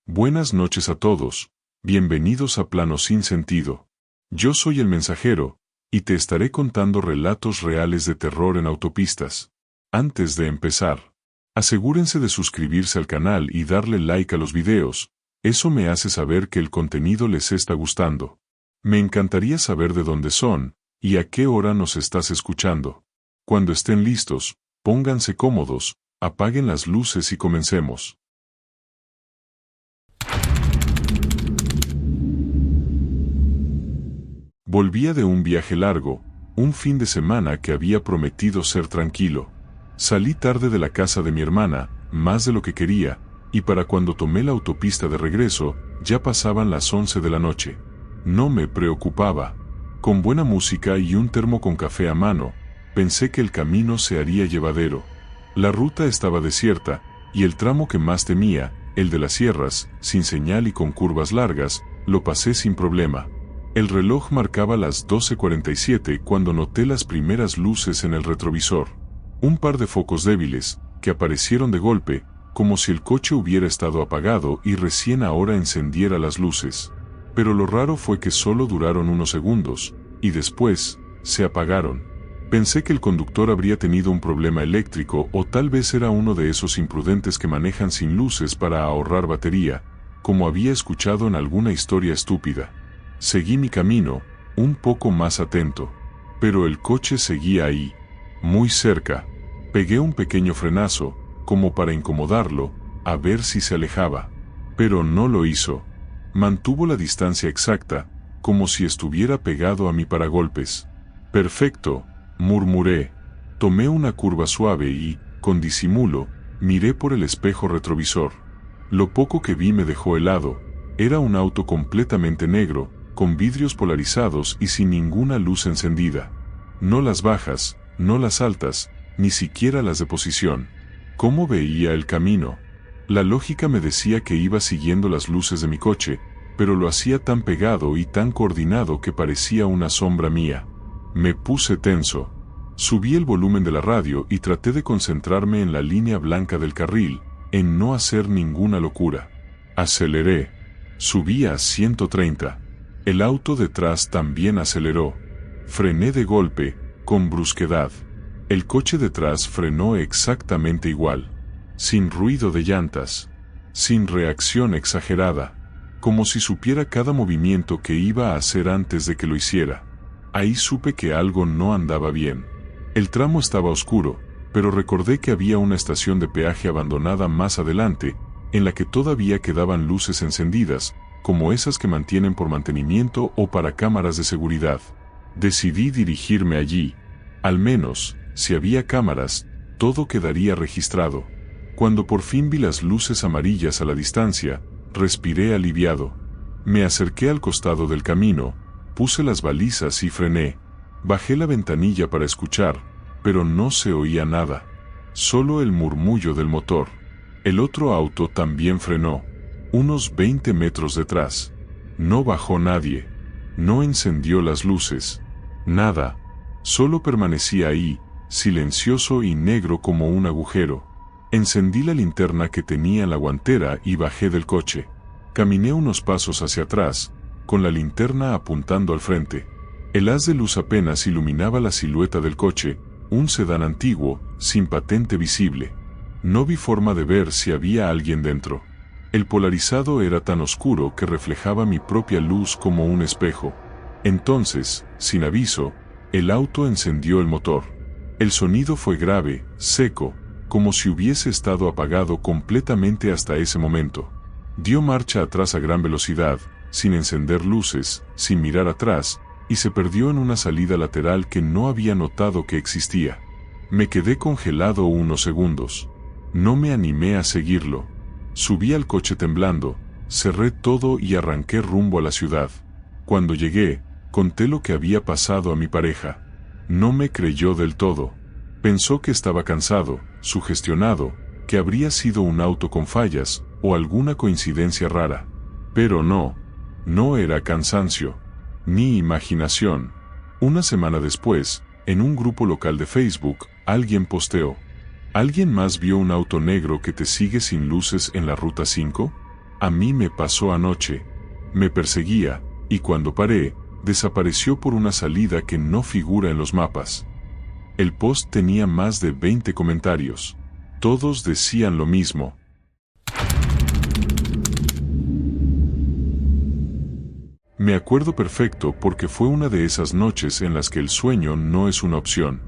Buenas noches a todos, bienvenidos a Plano Sin Sentido. Yo soy el mensajero, y te estaré contando relatos reales de terror en autopistas. Antes de empezar, asegúrense de suscribirse al canal y darle like a los videos, eso me hace saber que el contenido les está gustando. Me encantaría saber de dónde son, y a qué hora nos estás escuchando. Cuando estén listos, pónganse cómodos, apaguen las luces y comencemos. Volvía de un viaje largo, un fin de semana que había prometido ser tranquilo. Salí tarde de la casa de mi hermana, más de lo que quería, y para cuando tomé la autopista de regreso, ya pasaban las 11 de la noche. No me preocupaba. Con buena música y un termo con café a mano, pensé que el camino se haría llevadero. La ruta estaba desierta, y el tramo que más temía, el de las sierras, sin señal y con curvas largas, lo pasé sin problema. El reloj marcaba las 12:47 cuando noté las primeras luces en el retrovisor. Un par de focos débiles, que aparecieron de golpe, como si el coche hubiera estado apagado y recién ahora encendiera las luces. Pero lo raro fue que solo duraron unos segundos, y después, se apagaron. Pensé que el conductor habría tenido un problema eléctrico o tal vez era uno de esos imprudentes que manejan sin luces para ahorrar batería, como había escuchado en alguna historia estúpida. Seguí mi camino, un poco más atento. Pero el coche seguía ahí, muy cerca. Pegué un pequeño frenazo, como para incomodarlo, a ver si se alejaba. Pero no lo hizo. Mantuvo la distancia exacta, como si estuviera pegado a mi paragolpes. Perfecto, murmuré. Tomé una curva suave y, con disimulo, miré por el espejo retrovisor. Lo poco que vi me dejó helado. Era un auto completamente negro, con vidrios polarizados y sin ninguna luz encendida. No las bajas, no las altas, ni siquiera las de posición. ¿Cómo veía el camino? La lógica me decía que iba siguiendo las luces de mi coche, pero lo hacía tan pegado y tan coordinado que parecía una sombra mía. Me puse tenso. Subí el volumen de la radio y traté de concentrarme en la línea blanca del carril, en no hacer ninguna locura. Aceleré. Subí a 130. El auto detrás también aceleró. Frené de golpe, con brusquedad. El coche detrás frenó exactamente igual. Sin ruido de llantas. Sin reacción exagerada. Como si supiera cada movimiento que iba a hacer antes de que lo hiciera. Ahí supe que algo no andaba bien. El tramo estaba oscuro, pero recordé que había una estación de peaje abandonada más adelante, en la que todavía quedaban luces encendidas, como esas que mantienen por mantenimiento o para cámaras de seguridad. Decidí dirigirme allí. Al menos, si había cámaras, todo quedaría registrado. Cuando por fin vi las luces amarillas a la distancia, respiré aliviado. Me acerqué al costado del camino, puse las balizas y frené. Bajé la ventanilla para escuchar, pero no se oía nada. Solo el murmullo del motor. El otro auto también frenó. Unos 20 metros detrás. No bajó nadie. No encendió las luces. Nada. Solo permanecía ahí, silencioso y negro como un agujero. Encendí la linterna que tenía en la guantera y bajé del coche. Caminé unos pasos hacia atrás, con la linterna apuntando al frente. El haz de luz apenas iluminaba la silueta del coche, un sedán antiguo, sin patente visible. No vi forma de ver si había alguien dentro. El polarizado era tan oscuro que reflejaba mi propia luz como un espejo. Entonces, sin aviso, el auto encendió el motor. El sonido fue grave, seco, como si hubiese estado apagado completamente hasta ese momento. Dio marcha atrás a gran velocidad, sin encender luces, sin mirar atrás, y se perdió en una salida lateral que no había notado que existía. Me quedé congelado unos segundos. No me animé a seguirlo. Subí al coche temblando, cerré todo y arranqué rumbo a la ciudad. Cuando llegué, conté lo que había pasado a mi pareja. No me creyó del todo. Pensó que estaba cansado, sugestionado, que habría sido un auto con fallas, o alguna coincidencia rara. Pero no. No era cansancio. Ni imaginación. Una semana después, en un grupo local de Facebook, alguien posteó: ¿Alguien más vio un auto negro que te sigue sin luces en la ruta 5? A mí me pasó anoche. Me perseguía, y cuando paré, desapareció por una salida que no figura en los mapas. El post tenía más de 20 comentarios. Todos decían lo mismo. Me acuerdo perfecto porque fue una de esas noches en las que el sueño no es una opción.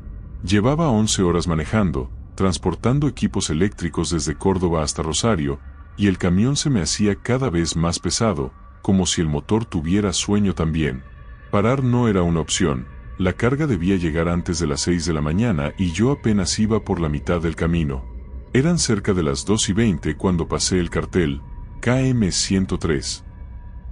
Llevaba 11 horas manejando, transportando equipos eléctricos desde Córdoba hasta Rosario, y el camión se me hacía cada vez más pesado, como si el motor tuviera sueño también. Parar no era una opción, la carga debía llegar antes de las 6 de la mañana y yo apenas iba por la mitad del camino. Eran cerca de las 2:20 cuando pasé el cartel, KM 103.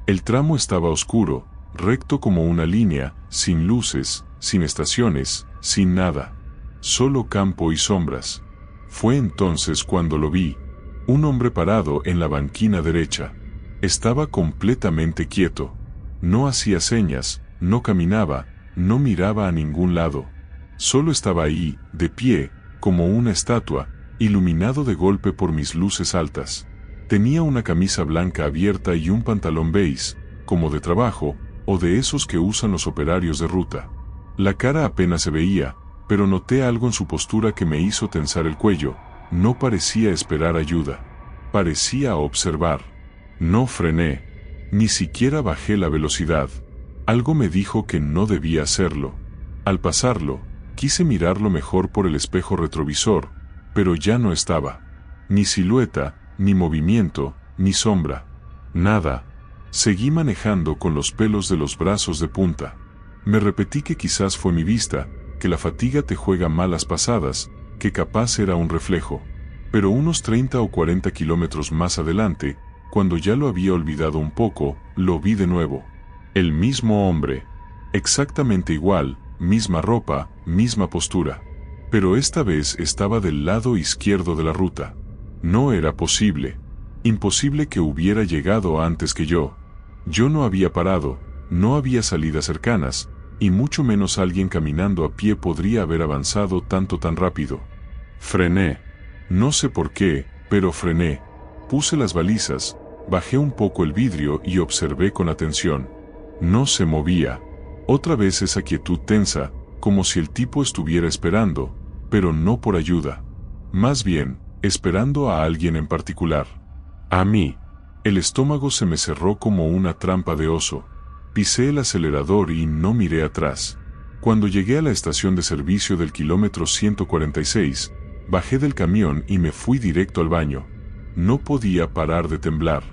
El tramo estaba oscuro, recto como una línea, sin luces, sin estaciones, sin nada. Solo campo y sombras. Fue entonces cuando lo vi. Un hombre parado en la banquina derecha. Estaba completamente quieto. No hacía señas, no caminaba, no miraba a ningún lado. Solo estaba ahí, de pie, como una estatua, iluminado de golpe por mis luces altas. Tenía una camisa blanca abierta y un pantalón beige, como de trabajo, o de esos que usan los operarios de ruta. La cara apenas se veía, pero noté algo en su postura que me hizo tensar el cuello. No parecía esperar ayuda. Parecía observar. No frené. Ni siquiera bajé la velocidad. Algo me dijo que no debía hacerlo. Al pasarlo, quise mirarlo mejor por el espejo retrovisor, pero ya no estaba. Ni silueta, ni movimiento, ni sombra. Nada. Seguí manejando con los pelos de los brazos de punta. Me repetí que quizás fue mi vista, que la fatiga te juega malas pasadas, que capaz era un reflejo. Pero unos 30 o 40 kilómetros más adelante, cuando ya lo había olvidado un poco, lo vi de nuevo. El mismo hombre. Exactamente igual, misma ropa, misma postura. Pero esta vez estaba del lado izquierdo de la ruta. No era posible. Imposible que hubiera llegado antes que yo. Yo no había parado, no había salidas cercanas, y mucho menos alguien caminando a pie podría haber avanzado tanto tan rápido. Frené. No sé por qué, pero frené. Puse las balizas, bajé un poco el vidrio y observé con atención. No se movía. Otra vez esa quietud tensa, como si el tipo estuviera esperando, pero no por ayuda. Más bien, esperando a alguien en particular. A mí. El estómago se me cerró como una trampa de oso. Pisé el acelerador y no miré atrás. Cuando llegué a la estación de servicio del kilómetro 146, bajé del camión y me fui directo al baño. No podía parar de temblar.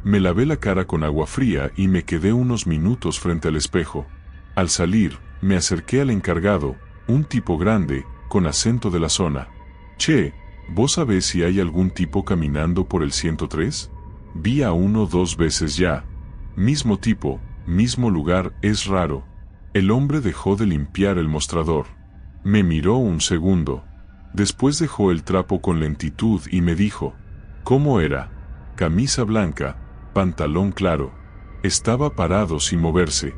Me lavé la cara con agua fría y me quedé unos minutos frente al espejo. Al salir, me acerqué al encargado, un tipo grande, con acento de la zona. Che, ¿vos sabés si hay algún tipo caminando por el 103? Vi a uno 2 veces ya. Mismo tipo, mismo lugar, es raro. El hombre dejó de limpiar el mostrador. Me miró un segundo. Después dejó el trapo con lentitud y me dijo, ¿cómo era? Camisa blanca, pantalón claro. Estaba parado sin moverse.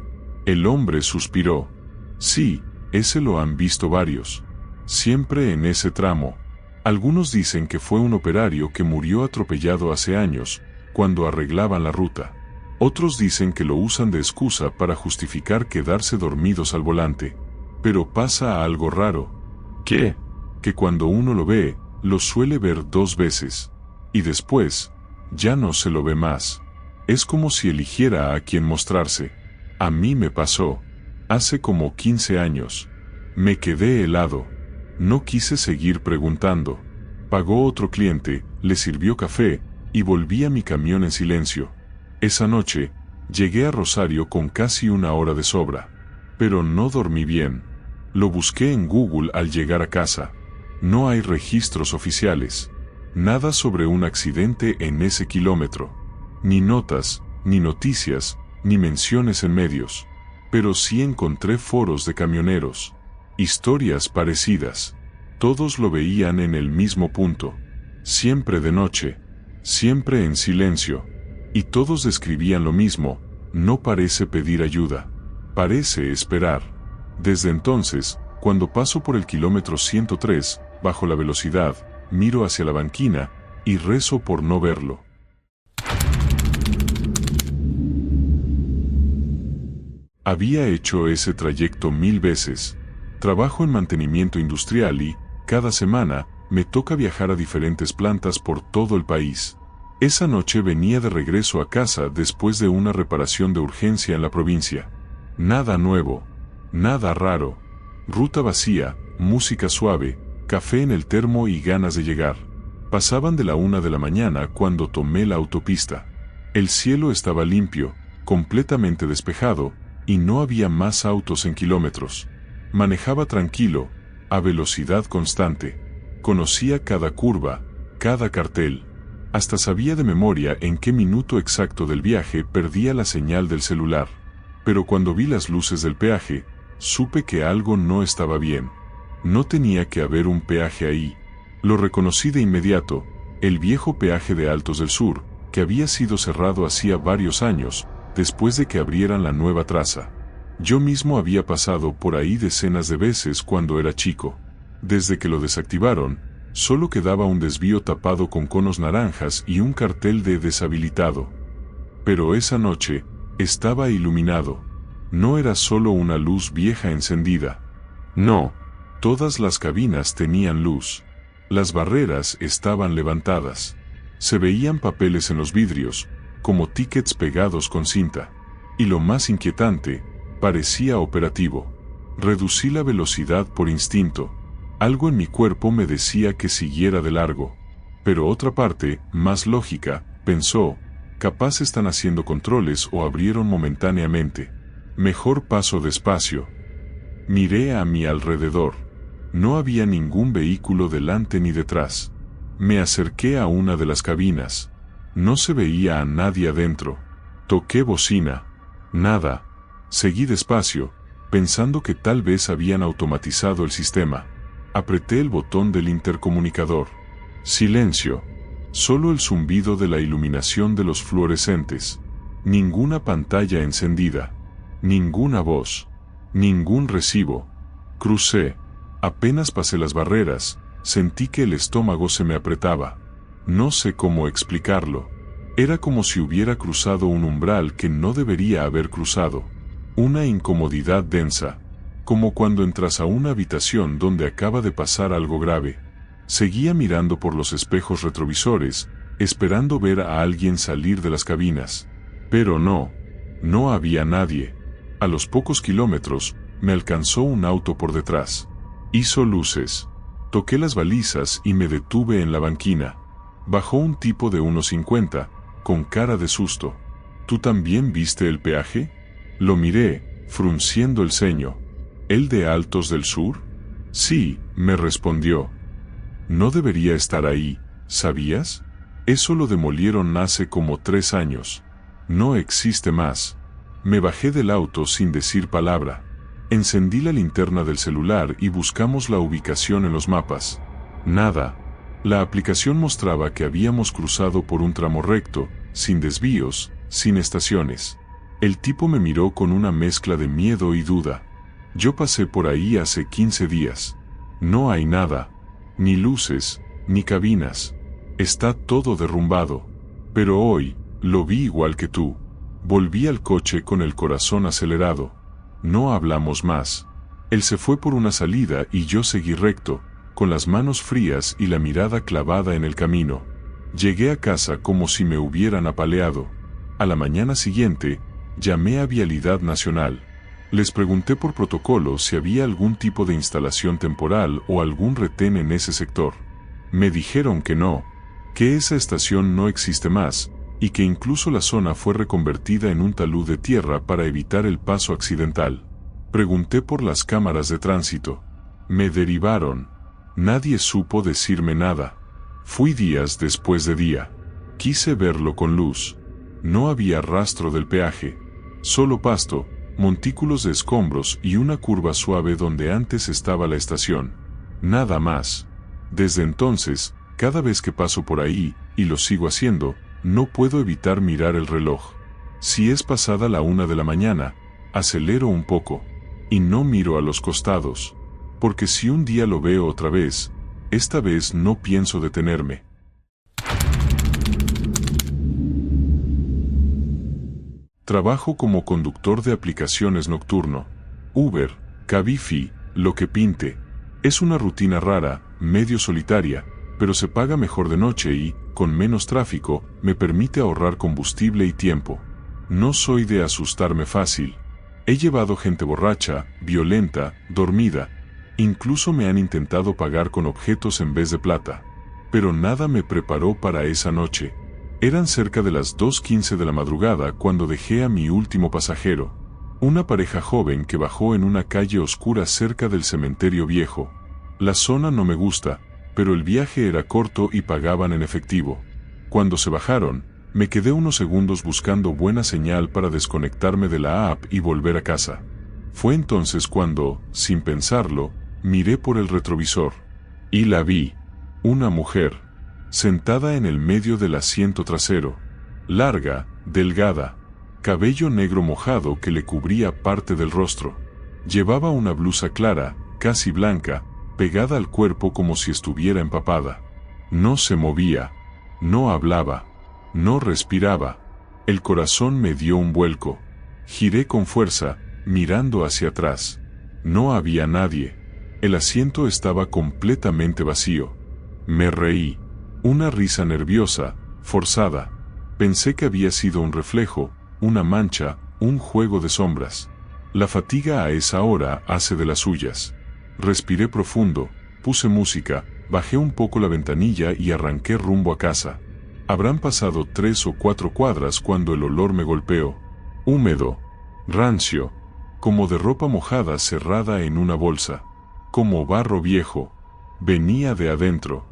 El hombre suspiró. Sí, ese lo han visto varios. Siempre en ese tramo. Algunos dicen que fue un operario que murió atropellado hace años, cuando arreglaban la ruta. Otros dicen que lo usan de excusa para justificar quedarse dormidos al volante. Pero pasa algo raro. ¿Qué? Que cuando uno lo ve, lo suele ver 2 veces. Y después, ya no se lo ve más. Es como si eligiera a quien mostrarse. A mí me pasó. Hace como 15 años. Me quedé helado. No quise seguir preguntando. Pagó otro cliente, le sirvió café, y volví a mi camión en silencio. Esa noche, llegué a Rosario con casi 1 hora de sobra. Pero no dormí bien. Lo busqué en Google al llegar a casa. No hay registros oficiales. Nada sobre un accidente en ese kilómetro. Ni notas, ni noticias, ni menciones en medios. Pero sí encontré foros de camioneros. Historias parecidas. Todos lo veían en el mismo punto. Siempre de noche. Siempre en silencio. Y todos describían lo mismo. No parece pedir ayuda. Parece esperar. Desde entonces, cuando paso por el kilómetro 103, bajo la velocidad, miro hacia la banquina, y rezo por no verlo. Había hecho ese trayecto 1000 veces. Trabajo en mantenimiento industrial y, cada semana, me toca viajar a diferentes plantas por todo el país. Esa noche venía de regreso a casa después de una reparación de urgencia en la provincia. Nada nuevo, nada raro. Ruta vacía, música suave, café en el termo y ganas de llegar. Pasaban de la 1 de la mañana cuando tomé la autopista. El cielo estaba limpio, completamente despejado, y no había más autos en kilómetros. Manejaba tranquilo, a velocidad constante. Conocía cada curva, cada cartel. Hasta sabía de memoria en qué minuto exacto del viaje perdía la señal del celular. Pero cuando vi las luces del peaje, supe que algo no estaba bien. No tenía que haber un peaje ahí. Lo reconocí de inmediato, el viejo peaje de Altos del Sur, que había sido cerrado hacía varios años, después de que abrieran la nueva traza. Yo mismo había pasado por ahí decenas de veces cuando era chico. Desde que lo desactivaron, solo quedaba un desvío tapado con conos naranjas y un cartel de deshabilitado. Pero esa noche, estaba iluminado. No era solo una luz vieja encendida. No, todas las cabinas tenían luz. Las barreras estaban levantadas. Se veían papeles en los vidrios, como tickets pegados con cinta. Y lo más inquietante, parecía operativo. Reducí la velocidad por instinto. Algo en mi cuerpo me decía que siguiera de largo. Pero otra parte, más lógica, pensó, capaz están haciendo controles o abrieron momentáneamente. Mejor paso despacio. Miré a mi alrededor. No había ningún vehículo delante ni detrás. Me acerqué a una de las cabinas. No se veía a nadie adentro. Toqué bocina. Nada. Seguí despacio, pensando que tal vez habían automatizado el sistema. Apreté el botón del intercomunicador. Silencio. Solo el zumbido de la iluminación de los fluorescentes. Ninguna pantalla encendida. Ninguna voz. Ningún recibo. Crucé. Apenas pasé las barreras, sentí que el estómago se me apretaba. No sé cómo explicarlo. Era como si hubiera cruzado un umbral que no debería haber cruzado. Una incomodidad densa. Como cuando entras a una habitación donde acaba de pasar algo grave. Seguía mirando por los espejos retrovisores, esperando ver a alguien salir de las cabinas. Pero no había nadie. A los pocos kilómetros, me alcanzó un auto por detrás. Hizo luces. Toqué las balizas y me detuve en la banquina. Bajó un tipo de 1,50, con cara de susto. ¿Tú también viste el peaje? Lo miré, frunciendo el ceño. ¿El de Altos del Sur? Sí, me respondió. No debería estar ahí, ¿sabías? Eso lo demolieron hace como 3 años. No existe más. Me bajé del auto sin decir palabra. Encendí la linterna del celular y buscamos la ubicación en los mapas. Nada. La aplicación mostraba que habíamos cruzado por un tramo recto, sin desvíos, sin estaciones. El tipo me miró con una mezcla de miedo y duda. Yo pasé por ahí hace 15 días. No hay nada. Ni luces, ni cabinas. Está todo derrumbado. Pero hoy, lo vi igual que tú. Volví al coche con el corazón acelerado. No hablamos más. Él se fue por una salida y yo seguí recto, con las manos frías y la mirada clavada en el camino. Llegué a casa como si me hubieran apaleado. A la mañana siguiente, llamé a Vialidad Nacional. Les pregunté por protocolo si había algún tipo de instalación temporal o algún retén en ese sector. Me dijeron que no, que esa estación no existe más, y que incluso la zona fue reconvertida en un talud de tierra para evitar el paso accidental. Pregunté por las cámaras de tránsito. Me derivaron. Nadie supo decirme nada. Fui días después de día. Quise verlo con luz. No había rastro del peaje. Solo pasto, montículos de escombros y una curva suave donde antes estaba la estación. Nada más. Desde entonces, cada vez que paso por ahí, y lo sigo haciendo, no puedo evitar mirar el reloj. Si es pasada la 1 de la mañana, acelero un poco, y no miro a los costados, porque si un día lo veo otra vez, esta vez no pienso detenerme. Trabajo como conductor de aplicaciones nocturno. Uber, Cabify, lo que pinte. Es una rutina rara, medio solitaria, pero se paga mejor de noche y, con menos tráfico, me permite ahorrar combustible y tiempo. No soy de asustarme fácil. He llevado gente borracha, violenta, dormida. Incluso me han intentado pagar con objetos en vez de plata. Pero nada me preparó para esa noche. Eran cerca de las 2:15 de la madrugada cuando dejé a mi último pasajero. Una pareja joven que bajó en una calle oscura cerca del cementerio viejo. La zona no me gusta, pero el viaje era corto y pagaban en efectivo. Cuando se bajaron, me quedé unos segundos buscando buena señal para desconectarme de la app y volver a casa. Fue entonces cuando, sin pensarlo, miré por el retrovisor. Y la vi. Una mujer, sentada en el medio del asiento trasero. Larga, delgada, cabello negro mojado que le cubría parte del rostro. Llevaba una blusa clara, casi blanca, pegada al cuerpo como si estuviera empapada. No se movía, no hablaba, no respiraba. El corazón me dio un vuelco. Giré con fuerza, mirando hacia atrás. No había nadie. El asiento estaba completamente vacío. Me reí. Una risa nerviosa, forzada. Pensé que había sido un reflejo, una mancha, un juego de sombras. La fatiga a esa hora hace de las suyas. Respiré profundo, puse música, bajé un poco la ventanilla y arranqué rumbo a casa. Habrán pasado 3 o 4 cuadras cuando el olor me golpeó. Húmedo, rancio, como de ropa mojada cerrada en una bolsa. Como barro viejo. Venía de adentro.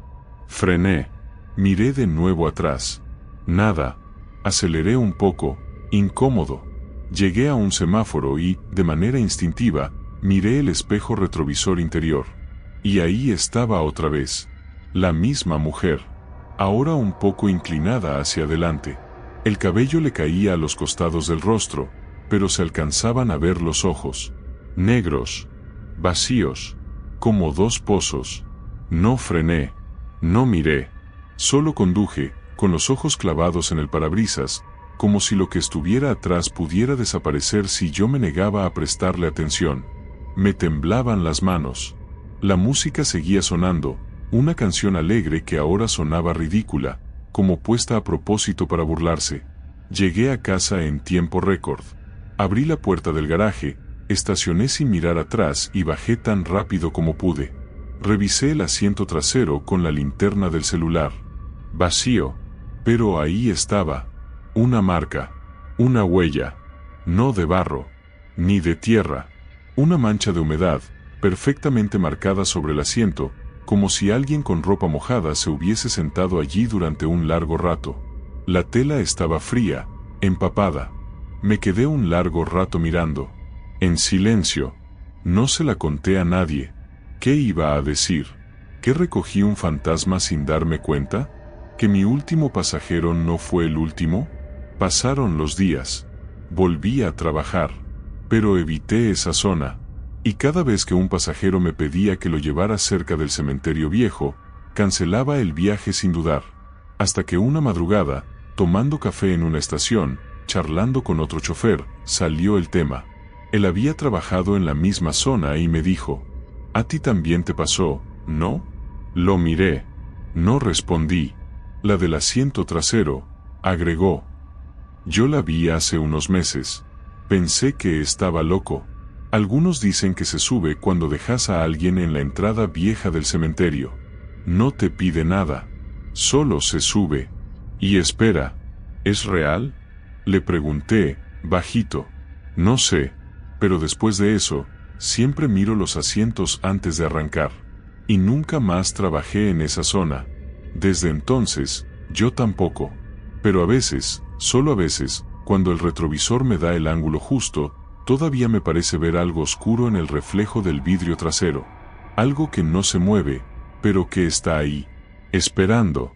Frené. Miré de nuevo atrás. Nada. Aceleré un poco, incómodo. Llegué a un semáforo y, de manera instintiva, miré el espejo retrovisor interior. Y ahí estaba otra vez. La misma mujer. Ahora un poco inclinada hacia adelante. El cabello le caía a los costados del rostro, pero se alcanzaban a ver los ojos. Negros. Vacíos. Como 2 pozos. No frené. No miré. Solo conduje, con los ojos clavados en el parabrisas, como si lo que estuviera atrás pudiera desaparecer si yo me negaba a prestarle atención. Me temblaban las manos. La música seguía sonando, una canción alegre que ahora sonaba ridícula, como puesta a propósito para burlarse. Llegué a casa en tiempo récord. Abrí la puerta del garaje, estacioné sin mirar atrás y bajé tan rápido como pude. Revisé el asiento trasero con la linterna del celular. Vacío. Pero ahí estaba. Una marca. Una huella. No de barro. Ni de tierra. Una mancha de humedad, perfectamente marcada sobre el asiento, como si alguien con ropa mojada se hubiese sentado allí durante un largo rato. La tela estaba fría, empapada. Me quedé un largo rato mirando. En silencio. No se la conté a nadie. ¿Qué iba a decir? ¿Que recogí un fantasma sin darme cuenta? ¿Que mi último pasajero no fue el último? Pasaron los días. Volví a trabajar. Pero evité esa zona. Y cada vez que un pasajero me pedía que lo llevara cerca del cementerio viejo, cancelaba el viaje sin dudar. Hasta que una madrugada, tomando café en una estación, charlando con otro chofer, salió el tema. Él había trabajado en la misma zona y me dijo: «¿A ti también te pasó, no?» Lo miré. No respondí. La del asiento trasero, agregó. Yo la vi hace unos meses. Pensé que estaba loco. Algunos dicen que se sube cuando dejas a alguien en la entrada vieja del cementerio. No te pide nada. Solo se sube. Y espera. ¿Es real? Le pregunté, bajito. No sé. Pero después de eso, siempre miro los asientos antes de arrancar. Y nunca más trabajé en esa zona. Desde entonces, yo tampoco. Pero a veces, solo a veces, cuando el retrovisor me da el ángulo justo, todavía me parece ver algo oscuro en el reflejo del vidrio trasero. Algo que no se mueve, pero que está ahí, esperando.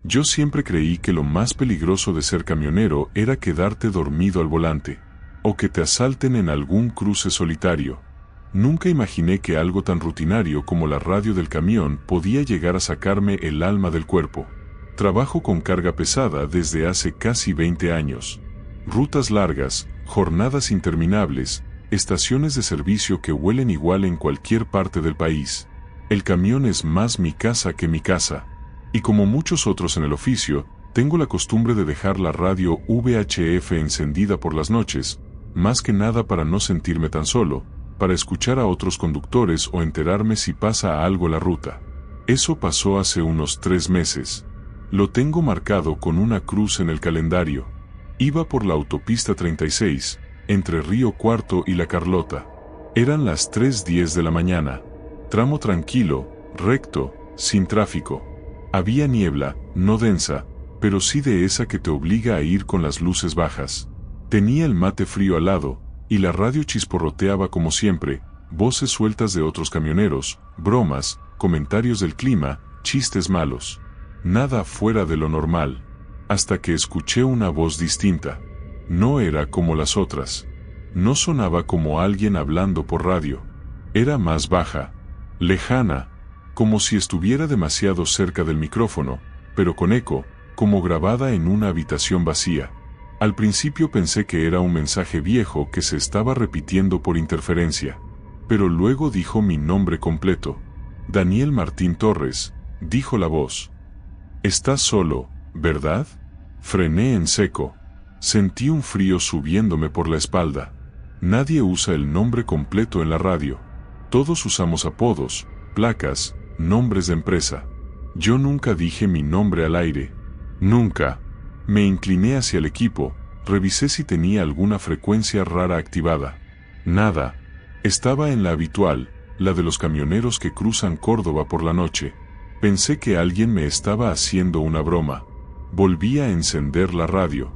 Yo siempre creí que lo más peligroso de ser camionero era quedarte dormido al volante, o que te asalten en algún cruce solitario. Nunca imaginé que algo tan rutinario como la radio del camión podía llegar a sacarme el alma del cuerpo. Trabajo con carga pesada desde hace casi 20 años. Rutas largas, jornadas interminables, estaciones de servicio que huelen igual en cualquier parte del país. El camión es más mi casa que mi casa. Y como muchos otros en el oficio, tengo la costumbre de dejar la radio VHF encendida por las noches, más que nada para no sentirme tan solo, para escuchar a otros conductores o enterarme si pasa algo en la ruta. Eso pasó hace unos 3 meses. Lo tengo marcado con una cruz en el calendario. Iba por la autopista 36, entre Río Cuarto y La Carlota. Eran las 3:10 de la mañana. Tramo tranquilo, recto, sin tráfico. Había niebla, no densa, pero sí de esa que te obliga a ir con las luces bajas. Tenía el mate frío al lado, y la radio chisporroteaba como siempre, voces sueltas de otros camioneros, bromas, comentarios del clima, chistes malos. Nada fuera de lo normal. Hasta que escuché una voz distinta. No era como las otras. No sonaba como alguien hablando por radio. Era más baja, lejana, como si estuviera demasiado cerca del micrófono, pero con eco, como grabada en una habitación vacía. Al principio pensé que era un mensaje viejo que se estaba repitiendo por interferencia, pero luego dijo mi nombre completo. Daniel Martín Torres, dijo la voz. «Estás solo, ¿verdad?». Frené en seco. Sentí un frío subiéndome por la espalda. Nadie usa el nombre completo en la radio. Todos usamos apodos, placas, nombres de empresa. Yo nunca dije mi nombre al aire. Nunca. Me incliné hacia el equipo, revisé si tenía alguna frecuencia rara activada. Nada. Estaba en la habitual, la de los camioneros que cruzan Córdoba por la noche. Pensé que alguien me estaba haciendo una broma. Volví a encender la radio.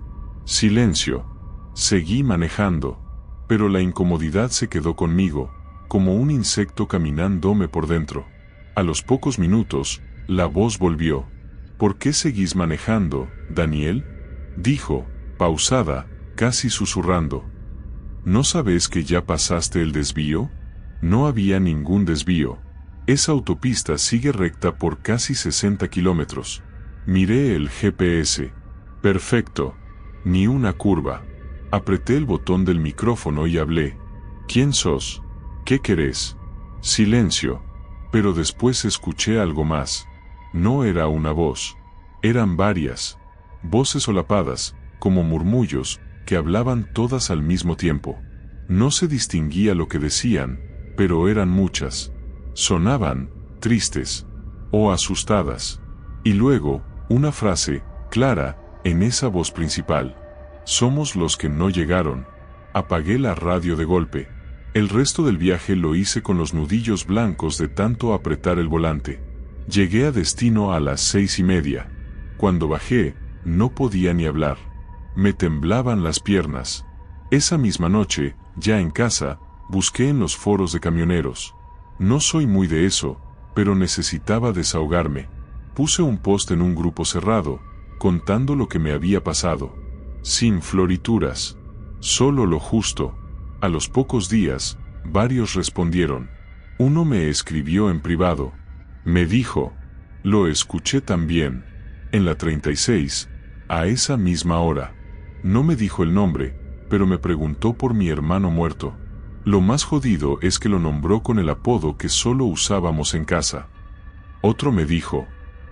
Silencio. Seguí manejando. Pero la incomodidad se quedó conmigo, como un insecto caminándome por dentro. A los pocos minutos, la voz volvió. «¿Por qué seguís manejando, Daniel?», dijo, pausada, casi susurrando. «¿No sabes que ya pasaste el desvío?». No había ningún desvío. Esa autopista sigue recta por casi 60 kilómetros. Miré el GPS. Perfecto. Ni una curva. Apreté el botón del micrófono y hablé. «¿Quién sos? ¿Qué querés?». Silencio. Pero después escuché algo más. No era una voz. Eran varias. Voces solapadas, como murmullos, que hablaban todas al mismo tiempo. No se distinguía lo que decían, pero eran muchas. Sonaban tristes o asustadas. Y luego, una frase, clara, en esa voz principal. «Somos los que no llegaron». Apagué la radio de golpe. El resto del viaje lo hice con los nudillos blancos de tanto apretar el volante. Llegué a destino a las 6:30. Cuando bajé, no podía ni hablar. Me temblaban las piernas. Esa misma noche, ya en casa, busqué en los foros de camioneros. No soy muy de eso, pero necesitaba desahogarme. Puse un post en un grupo cerrado, contando lo que me había pasado. Sin florituras. Solo lo justo. A los pocos días, varios respondieron. Uno me escribió en privado. Me dijo, «Lo escuché también, en la 36, a esa misma hora». No me dijo el nombre, pero me preguntó por mi hermano muerto. Lo más jodido es que lo nombró con el apodo que solo usábamos en casa. Otro me dijo,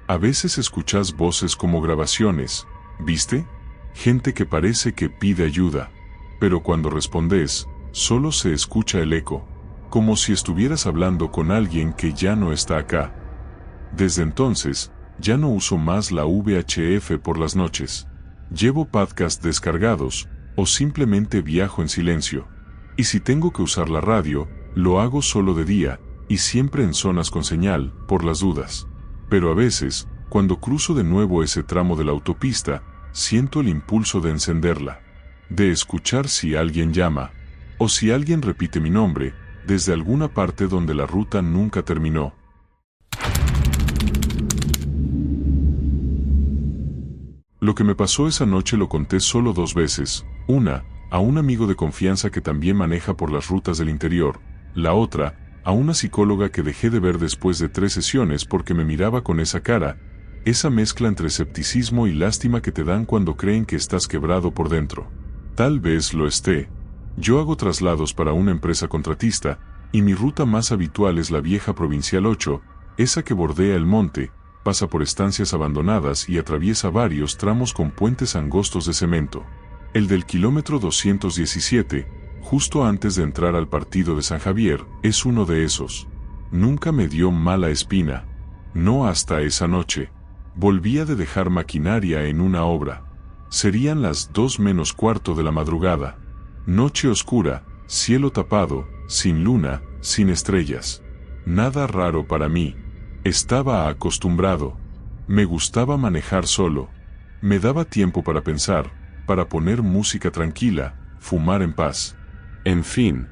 «A veces escuchas voces como grabaciones, ¿viste? Gente que parece que pide ayuda, pero cuando respondes, solo se escucha el eco, como si estuvieras hablando con alguien que ya no está acá». Desde entonces, ya no uso más la VHF por las noches. Llevo podcasts descargados, o simplemente viajo en silencio. Y si tengo que usar la radio, lo hago solo de día, y siempre en zonas con señal, por las dudas. Pero a veces, cuando cruzo de nuevo ese tramo de la autopista, siento el impulso de encenderla, de escuchar si alguien llama, o si alguien repite mi nombre, desde alguna parte donde la ruta nunca terminó. Lo que me pasó esa noche lo conté solo 2 veces, una, a un amigo de confianza que también maneja por las rutas del interior, la otra, a una psicóloga que dejé de ver después de 3 sesiones porque me miraba con esa cara, esa mezcla entre escepticismo y lástima que te dan cuando creen que estás quebrado por dentro. Tal vez lo esté. Yo hago traslados para una empresa contratista, y mi ruta más habitual es la vieja Provincial 8, esa que bordea el monte, pasa por estancias abandonadas y atraviesa varios tramos con puentes angostos de cemento. El del kilómetro 217, justo antes de entrar al partido de San Javier, es uno de esos. Nunca me dio mala espina. No hasta esa noche. Volvía de dejar maquinaria en una obra. Serían las 2 menos cuarto de la madrugada. Noche oscura, cielo tapado, sin luna, sin estrellas. Nada raro para mí. Estaba acostumbrado. Me gustaba manejar solo. Me daba tiempo para pensar, para poner música tranquila, fumar en paz. En fin,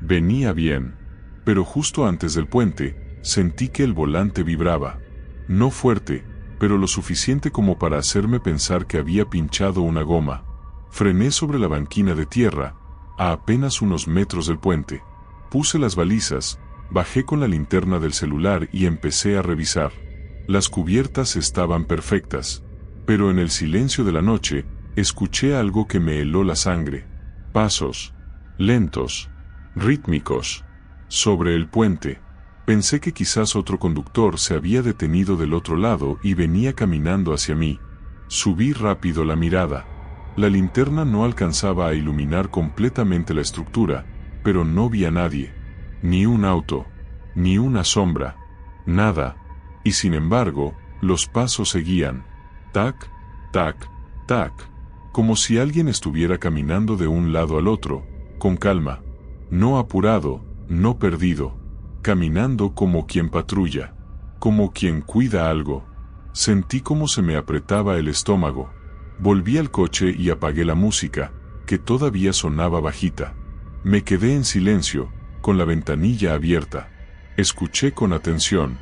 venía bien. Pero justo antes del puente, sentí que el volante vibraba. No fuerte, pero lo suficiente como para hacerme pensar que había pinchado una goma. Frené sobre la banquina de tierra, a apenas unos metros del puente. Puse las balizas, bajé con la linterna del celular y empecé a revisar. Las cubiertas estaban perfectas, pero en el silencio de la noche, escuché algo que me heló la sangre. Pasos, lentos, rítmicos, sobre el puente. Pensé que quizás otro conductor se había detenido del otro lado y venía caminando hacia mí. Subí rápido la mirada. La linterna no alcanzaba a iluminar completamente la estructura, pero no vi a nadie. Ni un auto, ni una sombra, nada. Y sin embargo, los pasos seguían. Tac, tac, tac. Como si alguien estuviera caminando de un lado al otro, con calma. No apurado, no perdido. Caminando como quien patrulla, como quien cuida algo. Sentí como se me apretaba el estómago. Volví al coche y apagué la música, que todavía sonaba bajita. Me quedé en silencio, con la ventanilla abierta. Escuché con atención.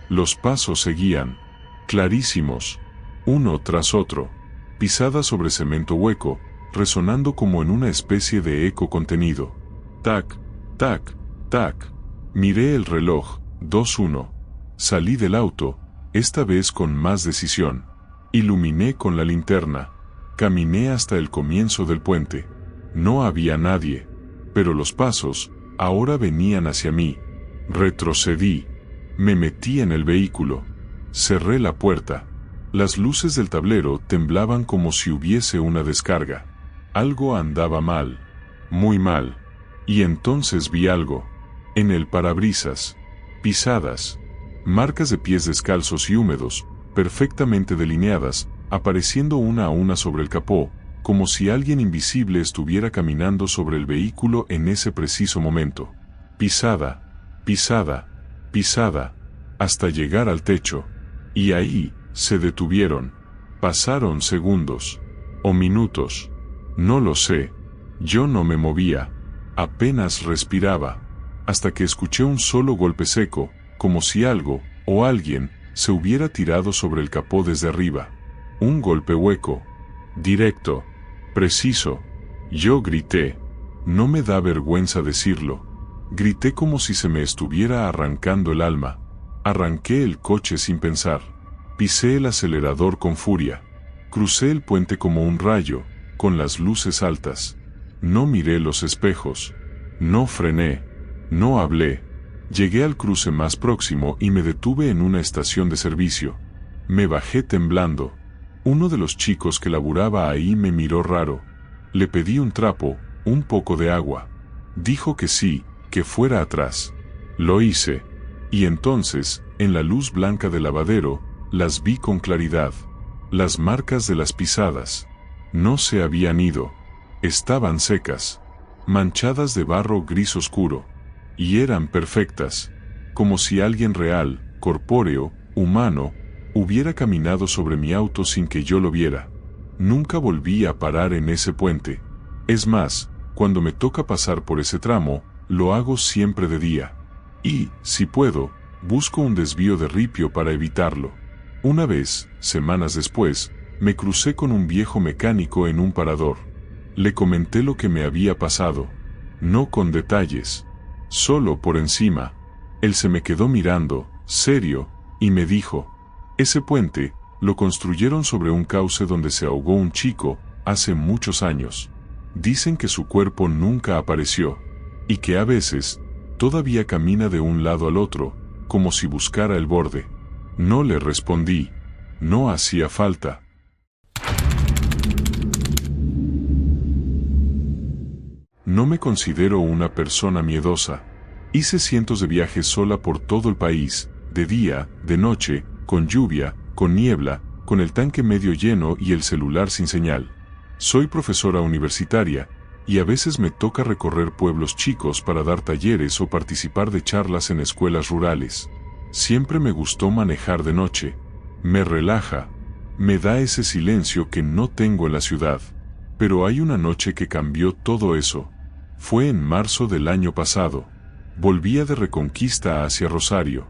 Los pasos seguían, clarísimos, uno tras otro, pisadas sobre cemento hueco, resonando como en una especie de eco contenido. Tac, tac, tac. Miré el reloj, 2:1. Salí del auto, esta vez con más decisión. Iluminé con la linterna. Caminé hasta el comienzo del puente. No había nadie, pero los pasos, ahora venían hacia mí. Retrocedí. Me metí en el vehículo. Cerré la puerta. Las luces del tablero temblaban como si hubiese una descarga. Algo andaba mal. Muy mal. Y entonces vi algo. En el parabrisas. Pisadas. Marcas de pies descalzos y húmedos, perfectamente delineadas, apareciendo una a una sobre el capó, como si alguien invisible estuviera caminando sobre el vehículo en ese preciso momento. Pisada, pisada, pisada, hasta llegar al techo. Y ahí, se detuvieron. Pasaron segundos. O minutos. No lo sé. Yo no me movía. Apenas respiraba. Hasta que escuché un solo golpe seco, como si algo, o alguien, se hubiera tirado sobre el capó desde arriba. Un golpe hueco. Directo. Preciso. Yo grité. No me da vergüenza decirlo. Grité como si se me estuviera arrancando el alma. Arranqué el coche sin pensar. Pisé el acelerador con furia. Crucé el puente como un rayo, con las luces altas. No miré los espejos. No frené. No hablé. Llegué al cruce más próximo y me detuve en una estación de servicio. Me bajé temblando. Uno de los chicos que laburaba ahí me miró raro. Le pedí un trapo, un poco de agua. Dijo que sí, que fuera atrás. Lo hice. Y entonces, en la luz blanca del lavadero, las vi con claridad. Las marcas de las pisadas. No se habían ido. Estaban secas. Manchadas de barro gris oscuro. Y eran perfectas. Como si alguien real, corpóreo, humano, hubiera caminado sobre mi auto sin que yo lo viera. Nunca volví a parar en ese puente. Es más, cuando me toca pasar por ese tramo, lo hago siempre de día. Y, si puedo, busco un desvío de ripio para evitarlo. Una vez, semanas después, me crucé con un viejo mecánico en un parador. Le comenté lo que me había pasado. No con detalles. Solo por encima. Él se me quedó mirando, serio, y me dijo: ese puente, Lo construyeron sobre un cauce donde se ahogó un chico hace muchos años. Dicen que su cuerpo nunca apareció, y que a veces todavía camina de un lado al otro, como si buscara el borde. No le respondí. No hacía falta. No me considero una persona miedosa. Hice cientos de viajes sola por todo el país, de día, de noche, con lluvia, con niebla, con el tanque medio lleno y el celular sin señal. Soy profesora universitaria, y a veces me toca recorrer pueblos chicos para dar talleres o participar de charlas en escuelas rurales. Siempre me gustó manejar de noche. Me relaja. Me da ese silencio que no tengo en la ciudad. Pero hay una noche que cambió todo eso. Fue en marzo del año pasado. Volvía de Reconquista hacia Rosario.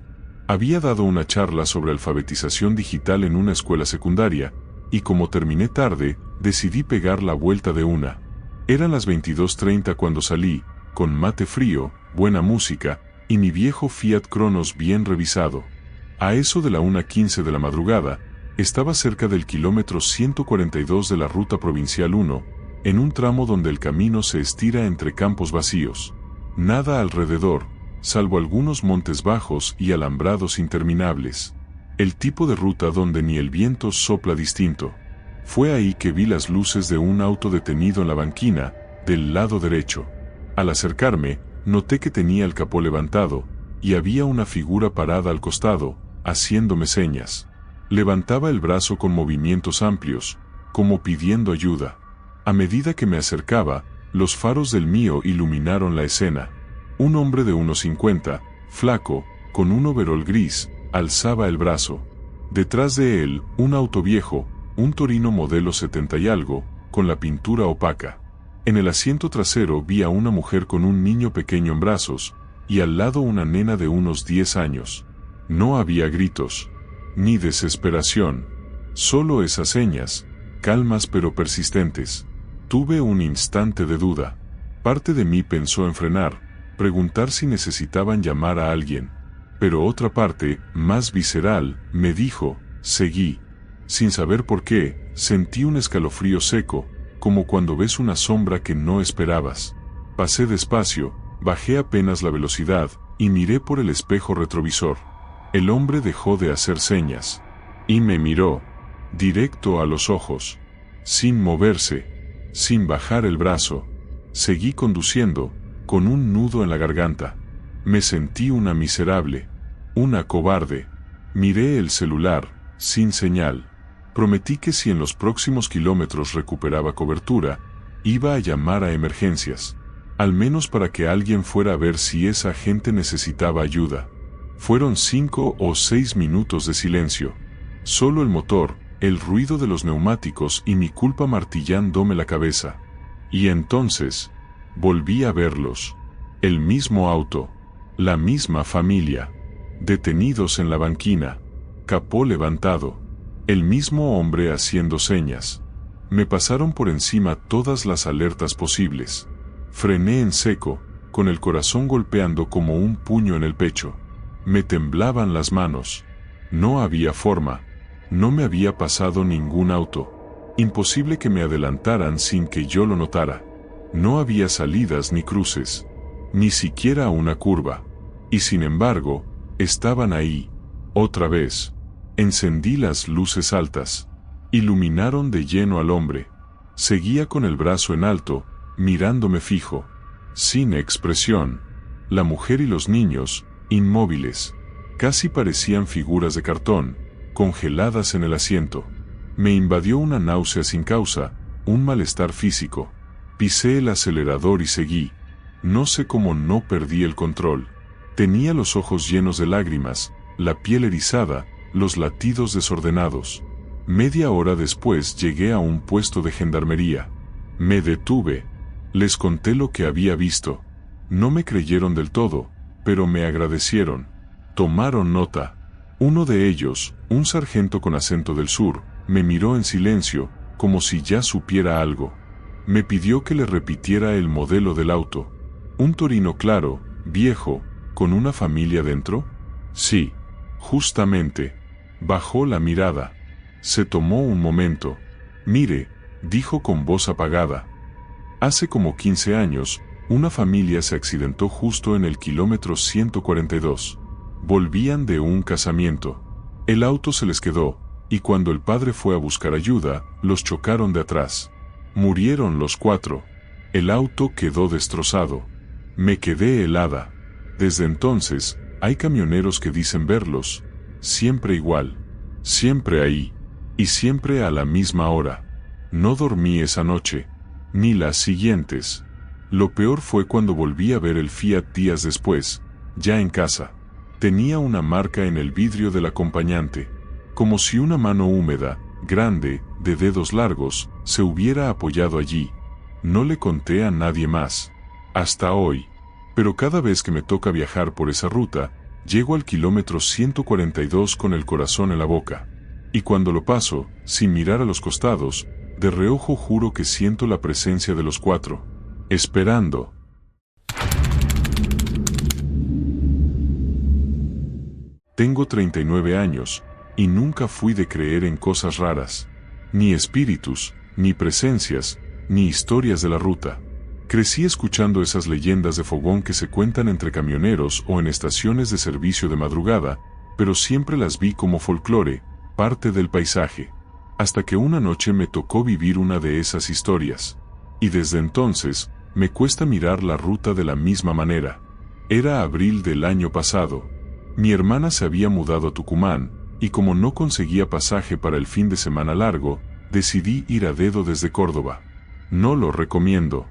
Había dado una charla sobre alfabetización digital en una escuela secundaria, y como terminé tarde, decidí pegar la vuelta de una. Eran las 22:30 cuando salí, con mate frío, buena música, y mi viejo Fiat Cronos bien revisado. A eso de la 1:15 de la madrugada, estaba cerca del kilómetro 142 de la ruta provincial 1, en un tramo donde el camino se estira entre campos vacíos. Nada alrededor, salvo algunos montes bajos y alambrados interminables. El tipo de ruta donde ni el viento sopla distinto. Fue ahí que vi las luces de un auto detenido en la banquina, del lado derecho. Al acercarme, noté que tenía el capó levantado, y había una figura parada al costado, haciéndome señas. Levantaba el brazo con movimientos amplios, como pidiendo ayuda. A medida que me acercaba, los faros del mío iluminaron la escena. Un hombre de unos 50, flaco, con un overol gris, alzaba el brazo. Detrás de él, un auto viejo, un Torino modelo 70 y algo, con la pintura opaca. En el asiento trasero vi a una mujer con un niño pequeño en brazos, y al lado una nena de unos 10 años. No había gritos, ni desesperación, solo esas señas, calmas pero persistentes. Tuve un instante de duda. Parte de mí pensó en frenar, preguntar si necesitaban llamar a alguien. Pero otra parte, más visceral, me dijo, seguí. Sin saber por qué, sentí un escalofrío seco, como cuando ves una sombra que no esperabas. Pasé despacio, bajé apenas la velocidad, y miré por el espejo retrovisor. El hombre dejó de hacer señas. Y me miró, directo a los ojos. Sin moverse, sin bajar el brazo. Seguí conduciendo, con un nudo en la garganta. Me sentí una miserable, una cobarde. Miré el celular, sin señal. Prometí que si en los próximos kilómetros recuperaba cobertura, iba a llamar a emergencias. Al menos para que alguien fuera a ver si esa gente necesitaba ayuda. Fueron 5 o 6 minutos de silencio. Solo el motor, el ruido de los neumáticos y mi culpa martillándome la cabeza. Y entonces, volví a verlos. El mismo auto, la misma familia, detenidos en la banquina, capó levantado, el mismo hombre haciendo señas. Me pasaron por encima todas las alertas posibles. Frené en seco, con el corazón golpeando como un puño en el pecho. Me temblaban las manos. No había forma. No me había pasado ningún auto. Imposible que me adelantaran sin que yo lo notara. No había salidas ni cruces. Ni siquiera una curva. Y sin embargo, estaban ahí. Otra vez. Encendí las luces altas. Iluminaron de lleno al hombre. Seguía con el brazo en alto, mirándome fijo. Sin expresión. La mujer y los niños, inmóviles. Casi parecían figuras de cartón, congeladas en el asiento. Me invadió una náusea sin causa, un malestar físico. Pisé el acelerador y seguí. No sé cómo no perdí el control. Tenía los ojos llenos de lágrimas, la piel erizada, los latidos desordenados. Media hora después llegué a un puesto de gendarmería. Me detuve. Les conté lo que había visto. No me creyeron del todo, pero me agradecieron. Tomaron nota. Uno de ellos, un sargento con acento del sur, me miró en silencio, como si ya supiera algo. Me pidió que le repitiera el modelo del auto. ¿Un Torino claro, viejo, con una familia dentro? Sí, justamente. Bajó la mirada. Se tomó un momento. Mire, dijo con voz apagada. Hace como 15 años, una familia se accidentó justo en el kilómetro 142. Volvían de un casamiento. El auto se les quedó, y cuando el padre fue a buscar ayuda, los chocaron de atrás. Murieron los 4. El auto quedó destrozado. Me quedé helada. Desde entonces, hay camioneros que dicen verlos, siempre igual, siempre ahí, y siempre a la misma hora. No dormí esa noche, ni las siguientes. Lo peor fue cuando volví a ver el Fiat días después, ya en casa. Tenía una marca en el vidrio del acompañante, como si una mano húmeda, grande, de dedos largos, se hubiera apoyado allí. No le conté a nadie más, hasta hoy. Pero cada vez que me toca viajar por esa ruta, llego al kilómetro 142 con el corazón en la boca. Y cuando lo paso, sin mirar a los costados, de reojo juro que siento la presencia de los 4, esperando. Tengo 39 años, y nunca fui de creer en cosas raras. Ni espíritus, ni presencias, ni historias de la ruta. Crecí escuchando esas leyendas de fogón que se cuentan entre camioneros o en estaciones de servicio de madrugada, pero siempre las vi como folclore, parte del paisaje. Hasta que una noche me tocó vivir una de esas historias. Y desde entonces, me cuesta mirar la ruta de la misma manera. Era abril del año pasado. Mi hermana se había mudado a Tucumán, y como no conseguía pasaje para el fin de semana largo, decidí ir a dedo desde Córdoba. No lo recomiendo.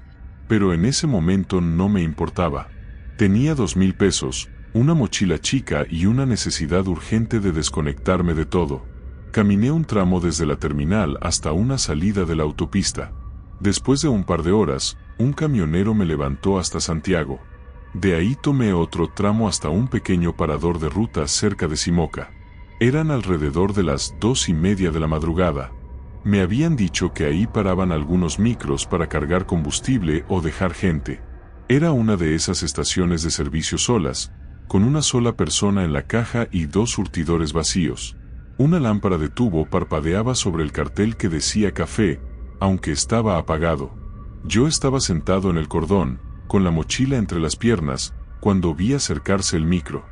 Pero en ese momento no me importaba. Tenía 2,000 pesos, una mochila chica y una necesidad urgente de desconectarme de todo. Caminé un tramo desde la terminal hasta una salida de la autopista. Después de un par de horas, un camionero me levantó hasta Santiago. De ahí tomé otro tramo hasta un pequeño parador de ruta cerca de Simoca. Eran alrededor de las 2:30 de la madrugada. Me habían dicho que ahí paraban algunos micros para cargar combustible o dejar gente. Era una de esas estaciones de servicio solas, con una sola persona en la caja y 2 surtidores vacíos. Una lámpara de tubo parpadeaba sobre el cartel que decía café, aunque estaba apagado. Yo estaba sentado en el cordón, con la mochila entre las piernas, cuando vi acercarse el micro.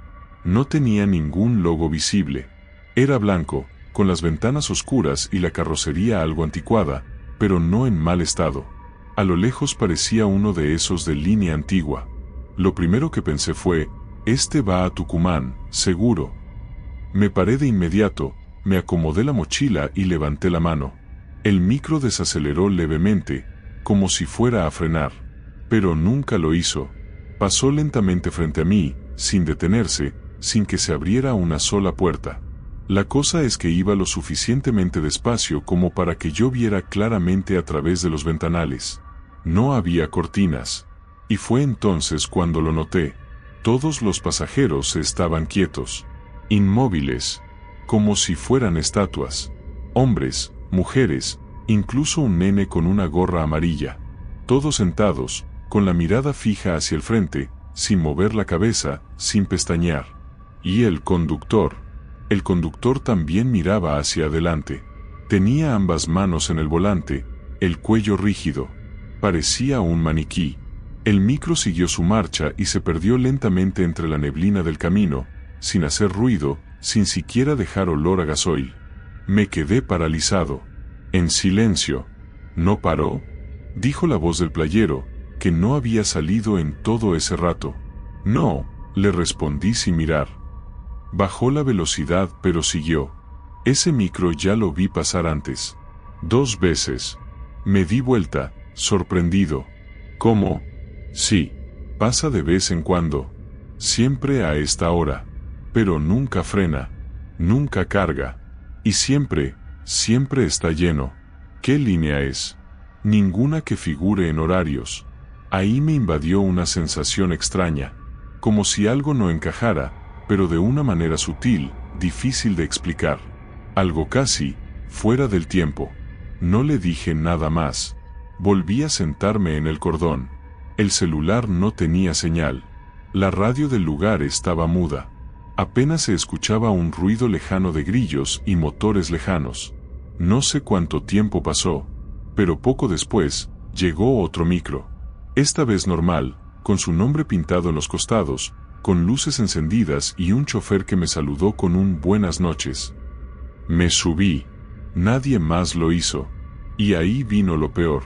No tenía ningún logo visible. Era blanco, con las ventanas oscuras y la carrocería algo anticuada, pero no en mal estado. A lo lejos parecía uno de esos de línea antigua. Lo primero que pensé fue, este va a Tucumán, seguro. Me paré de inmediato, me acomodé la mochila y levanté la mano. El micro desaceleró levemente, como si fuera a frenar, pero nunca lo hizo. Pasó lentamente frente a mí, sin detenerse, sin que se abriera una sola puerta. La cosa es que iba lo suficientemente despacio como para que yo viera claramente a través de los ventanales. No había cortinas. Y fue entonces cuando lo noté. Todos los pasajeros estaban quietos, inmóviles, como si fueran estatuas. Hombres, mujeres, incluso un nene con una gorra amarilla. Todos sentados, con la mirada fija hacia el frente, sin mover la cabeza, sin pestañear. Y el conductor. El conductor también miraba hacia adelante. Tenía ambas manos en el volante, el cuello rígido. Parecía un maniquí. El micro siguió su marcha y se perdió lentamente entre la neblina del camino, sin hacer ruido, sin siquiera dejar olor a gasoil. Me quedé paralizado. En silencio. ¿No paró?, dijo la voz del playero, que no había salido en todo ese rato. No, le respondí sin mirar. Bajó la velocidad pero siguió. Ese micro ya lo vi pasar antes. 2 veces. Me di vuelta, sorprendido. ¿Cómo? Sí, pasa de vez en cuando. Siempre a esta hora. Pero nunca frena. Nunca carga. Y siempre está lleno. ¿Qué línea es? Ninguna que figure en horarios. Ahí me invadió una sensación extraña. Como si algo no encajara, pero de una manera sutil, difícil de explicar. Algo casi fuera del tiempo. No le dije nada más. Volví a sentarme en el cordón. El celular no tenía señal. La radio del lugar estaba muda. Apenas se escuchaba un ruido lejano de grillos y motores lejanos. No sé cuánto tiempo pasó, pero poco después, llegó otro micro. Esta vez normal, con su nombre pintado en los costados, con luces encendidas y un chofer que me saludó con un buenas noches. Me subí. Nadie más lo hizo. Y ahí vino lo peor.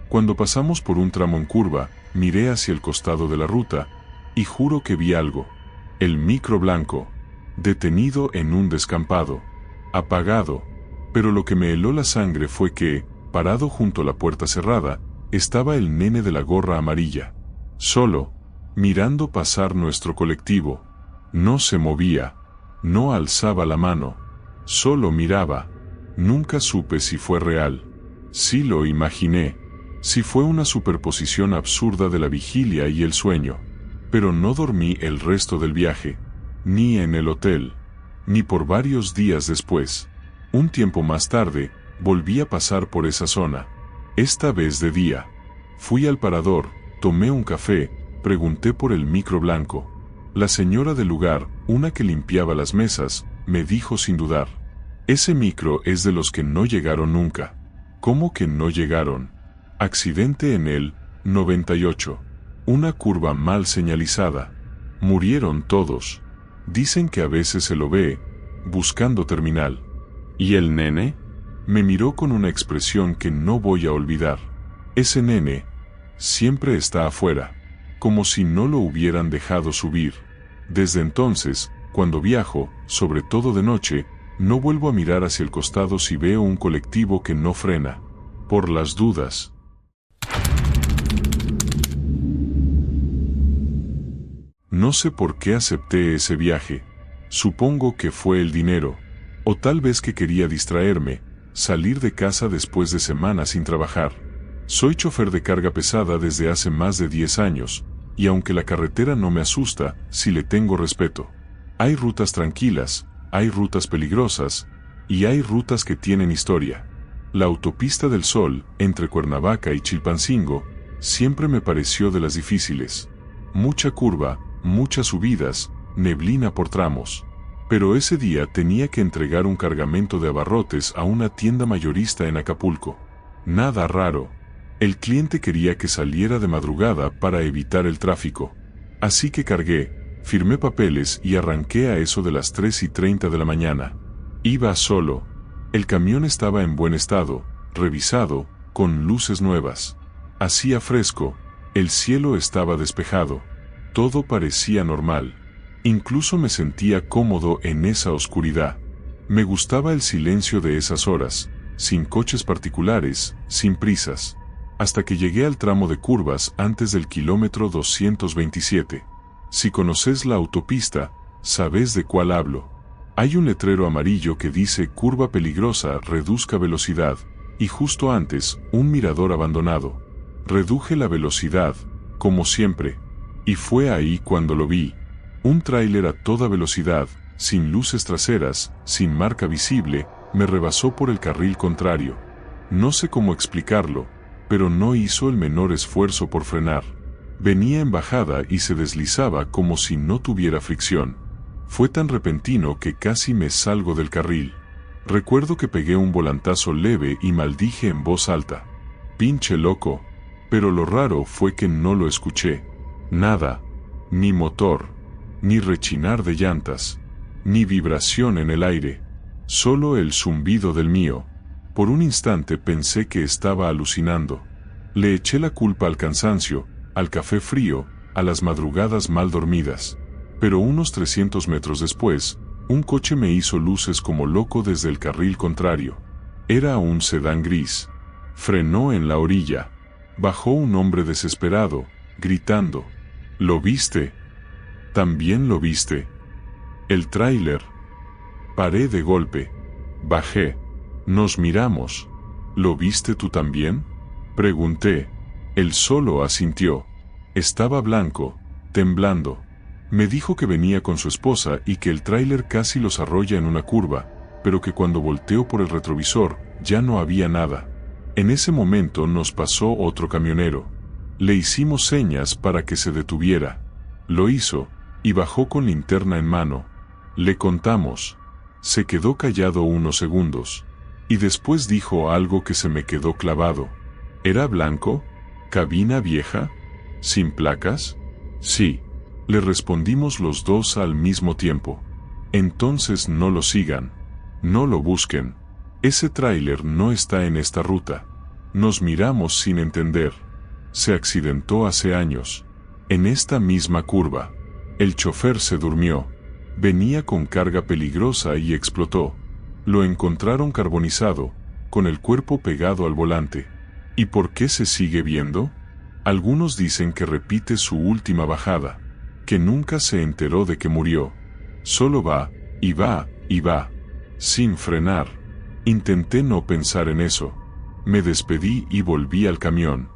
Cuando pasamos por un tramo en curva, miré hacia el costado de la ruta, y juro que vi algo. El micro blanco, detenido en un descampado, apagado, pero lo que me heló la sangre fue que, parado junto a la puerta cerrada, estaba el nene de la gorra amarilla. Solo, mirando pasar nuestro colectivo. No se movía, no alzaba la mano, solo miraba. Nunca supe si fue real. Sí lo imaginé, si fue una superposición absurda de la vigilia y el sueño. Pero no dormí el resto del viaje, ni en el hotel, ni por varios días después. Un tiempo más tarde, volví a pasar por esa zona, esta vez de día. Fui al parador, tomé un café, pregunté por el micro blanco. La señora del lugar, una que limpiaba las mesas, me dijo sin dudar: ese micro es de los que no llegaron nunca. ¿Cómo que no llegaron? Accidente en el 98. Una curva mal señalizada. Murieron todos. Dicen que a veces se lo ve, buscando terminal. ¿Y el nene? Me miró con una expresión que no voy a olvidar. Ese nene siempre está afuera, como si no lo hubieran dejado subir. Desde entonces, cuando viajo, sobre todo de noche, no vuelvo a mirar hacia el costado si veo un colectivo que no frena. Por las dudas. No sé por qué acepté ese viaje. Supongo que fue el dinero. O tal vez que quería distraerme, salir de casa después de semanas sin trabajar. Soy chofer de carga pesada desde hace más de 10 años, y aunque la carretera no me asusta, sí le tengo respeto. Hay rutas tranquilas, hay rutas peligrosas, y hay rutas que tienen historia. La autopista del Sol, entre Cuernavaca y Chilpancingo, siempre me pareció de las difíciles. Mucha curva, muchas subidas, neblina por tramos. Pero ese día tenía que entregar un cargamento de abarrotes a una tienda mayorista en Acapulco. Nada raro. El cliente quería que saliera de madrugada para evitar el tráfico. Así que cargué, firmé papeles y arranqué a eso de las 3:30 de la mañana. Iba solo. El camión estaba en buen estado, revisado, con luces nuevas. Hacía fresco, el cielo estaba despejado. Todo parecía normal. Incluso me sentía cómodo en esa oscuridad. Me gustaba el silencio de esas horas, sin coches particulares, sin prisas. Hasta que llegué al tramo de curvas antes del kilómetro 227. Si conoces la autopista, sabes de cuál hablo. Hay un letrero amarillo que dice curva peligrosa, reduzca velocidad, y justo antes, un mirador abandonado. Reduje la velocidad, como siempre, y fue ahí cuando lo vi. Un tráiler a toda velocidad, sin luces traseras, sin marca visible, me rebasó por el carril contrario. No sé cómo explicarlo, pero no hizo el menor esfuerzo por frenar. Venía en bajada y se deslizaba como si no tuviera fricción. Fue tan repentino que casi me salgo del carril. Recuerdo que pegué un volantazo leve y maldije en voz alta: pinche loco. Pero lo raro fue que no lo escuché. Nada. Ni motor, ni rechinar de llantas, ni vibración en el aire. Solo el zumbido del mío. Por un instante pensé que estaba alucinando. Le eché la culpa al cansancio, al café frío, a las madrugadas mal dormidas. Pero unos 300 metros después, un coche me hizo luces como loco desde el carril contrario. Era un sedán gris. Frenó en la orilla. Bajó un hombre desesperado, gritando: ¿lo viste? ¿También lo viste? El tráiler. Paré de golpe. Bajé. Nos miramos. ¿Lo viste tú también? Pregunté. Él solo asintió. Estaba blanco, temblando. Me dijo que venía con su esposa y que el tráiler casi los arrolla en una curva, pero que cuando volteó por el retrovisor, ya no había nada. En ese momento nos pasó otro camionero. Le hicimos señas para que se detuviera. Lo hizo, y bajó con linterna en mano. Le contamos. Se quedó callado unos segundos. Y después dijo algo que se me quedó clavado. ¿Era blanco? ¿Cabina vieja? ¿Sin placas? Sí. Le respondimos los dos al mismo tiempo. Entonces no lo sigan. No lo busquen. Ese tráiler no está en esta ruta. Nos miramos sin entender. Se accidentó hace años. En esta misma curva. El chofer se durmió. Venía con carga peligrosa y explotó. Lo encontraron carbonizado, con el cuerpo pegado al volante. ¿Y por qué se sigue viendo? Algunos dicen que repite su última bajada, que nunca se enteró de que murió. Solo va, y va, y va, sin frenar. Intenté no pensar en eso. Me despedí y volví al camión,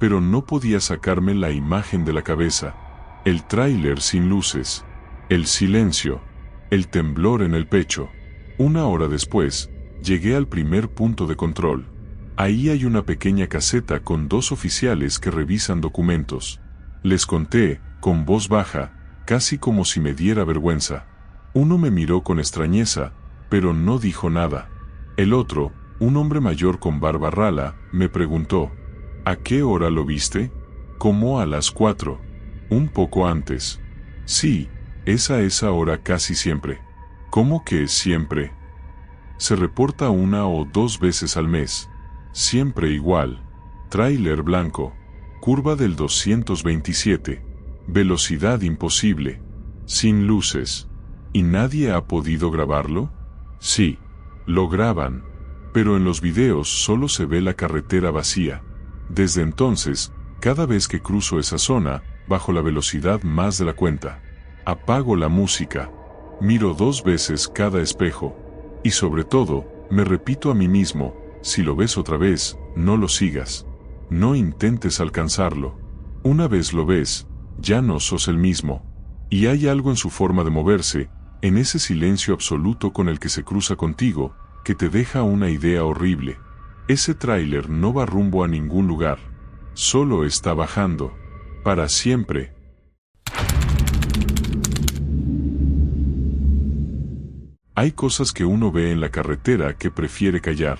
pero no podía sacarme la imagen de la cabeza. El tráiler sin luces, el silencio, el temblor en el pecho. Una hora después, llegué al primer punto de control. Ahí hay una pequeña caseta con dos oficiales que revisan documentos. Les conté, con voz baja, casi como si me diera vergüenza. Uno me miró con extrañeza, pero no dijo nada. El otro, un hombre mayor con barba rala, me preguntó, ¿a qué hora lo viste? Como a las 4. Un poco antes. Sí, es a esa hora casi siempre. ¿Cómo que siempre? Se reporta 1 o 2 veces al mes. Siempre igual. Tráiler blanco. Curva del 227. Velocidad imposible. Sin luces. ¿Y nadie ha podido grabarlo? Sí. Lo graban. Pero en los videos solo se ve la carretera vacía. Desde entonces, cada vez que cruzo esa zona, bajo la velocidad más de la cuenta. Apago la música. Miro 2 veces cada espejo. Y sobre todo, me repito a mí mismo, si lo ves otra vez, no lo sigas. No intentes alcanzarlo. Una vez lo ves, ya no sos el mismo. Y hay algo en su forma de moverse, en ese silencio absoluto con el que se cruza contigo, que te deja una idea horrible. Ese tráiler no va rumbo a ningún lugar. Solo está bajando. Para siempre. Hay cosas que uno ve en la carretera que prefiere callar.